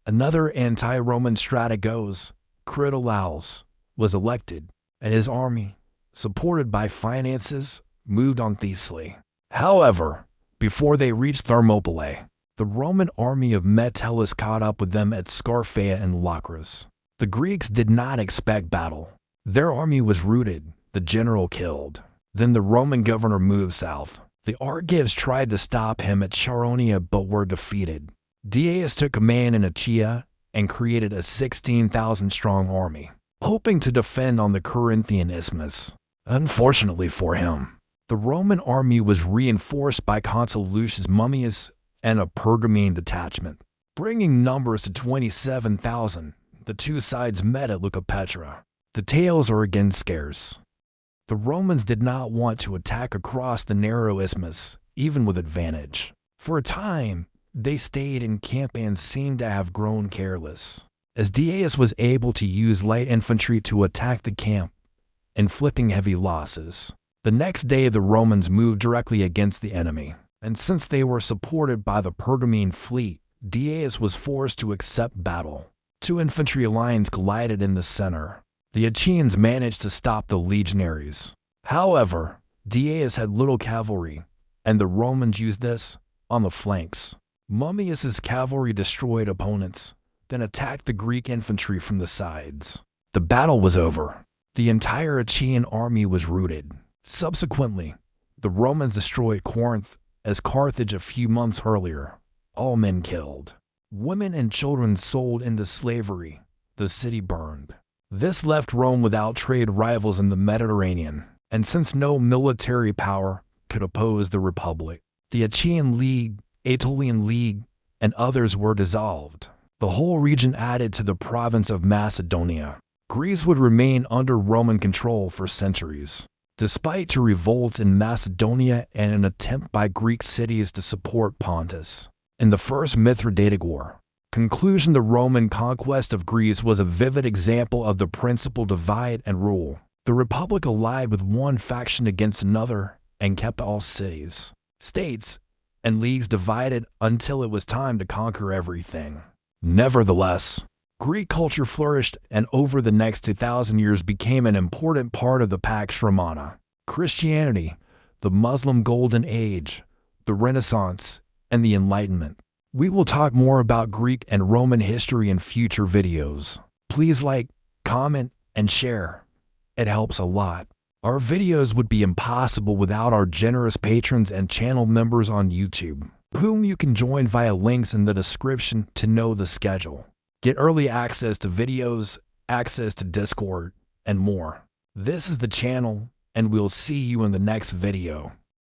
Another anti-Roman strategos, Critolaus, was elected, and his army, supported by finances, moved on Thessaly. However, before they reached Thermopylae, the Roman army of Metellus caught up with them at Scarphaea and Locris. The Greeks did not expect battle. Their army was routed, the general killed. Then the Roman governor moved south. The Argives tried to stop him at Charonia but were defeated. Diaeus took command in Achaea and created a 16,000-strong army, hoping to defend on the Corinthian isthmus. Unfortunately for him, the Roman army was reinforced by consul Lucius Mummius and a Pergamene detachment, bringing numbers to 27,000. The two sides met at Leucopetra. The tales are again scarce. The Romans did not want to attack across the narrow isthmus, even with advantage. For a time, they stayed in camp and seemed to have grown careless, as Diaeus was able to use light infantry to attack the camp, inflicting heavy losses. The next day the Romans moved directly against the enemy, and since they were supported by the Pergamene fleet, Diaeus was forced to accept battle. Two infantry lines collided in the center. The Achaeans managed to stop the legionaries. However, Diaeus had little cavalry, and the Romans used this on the flanks. Mummius's cavalry destroyed opponents, then attacked the Greek infantry from the sides. The battle was over. The entire Achaean army was routed. Subsequently, the Romans destroyed Corinth as Carthage a few months earlier. All men killed. Women and children sold into slavery. The city burned. This left Rome without trade rivals in the Mediterranean, and since no military power could oppose the Republic, the Achaean League, Aetolian League, and others were dissolved. The whole region added to the province of Macedonia. Greece would remain under Roman control for centuries, despite two revolts in Macedonia and an attempt by Greek cities to support Pontus. In the First Mithridatic War, conclusion, the Roman conquest of Greece was a vivid example of the principle divide and rule. The Republic allied with one faction against another and kept all cities, states, and leagues divided until it was time to conquer everything. Nevertheless, Greek culture flourished and over the next 2,000 years became an important part of the Pax Romana. Christianity, the Muslim Golden Age, the Renaissance, and the Enlightenment. We will talk more about Greek and Roman history in future videos. Please like, comment, and share. It helps a lot. Our videos would be impossible without our generous patrons and channel members on YouTube, whom you can join via links in the description to know the schedule. Get early access to videos, access to Discord, and more. This is the channel, and we'll see you in the next video.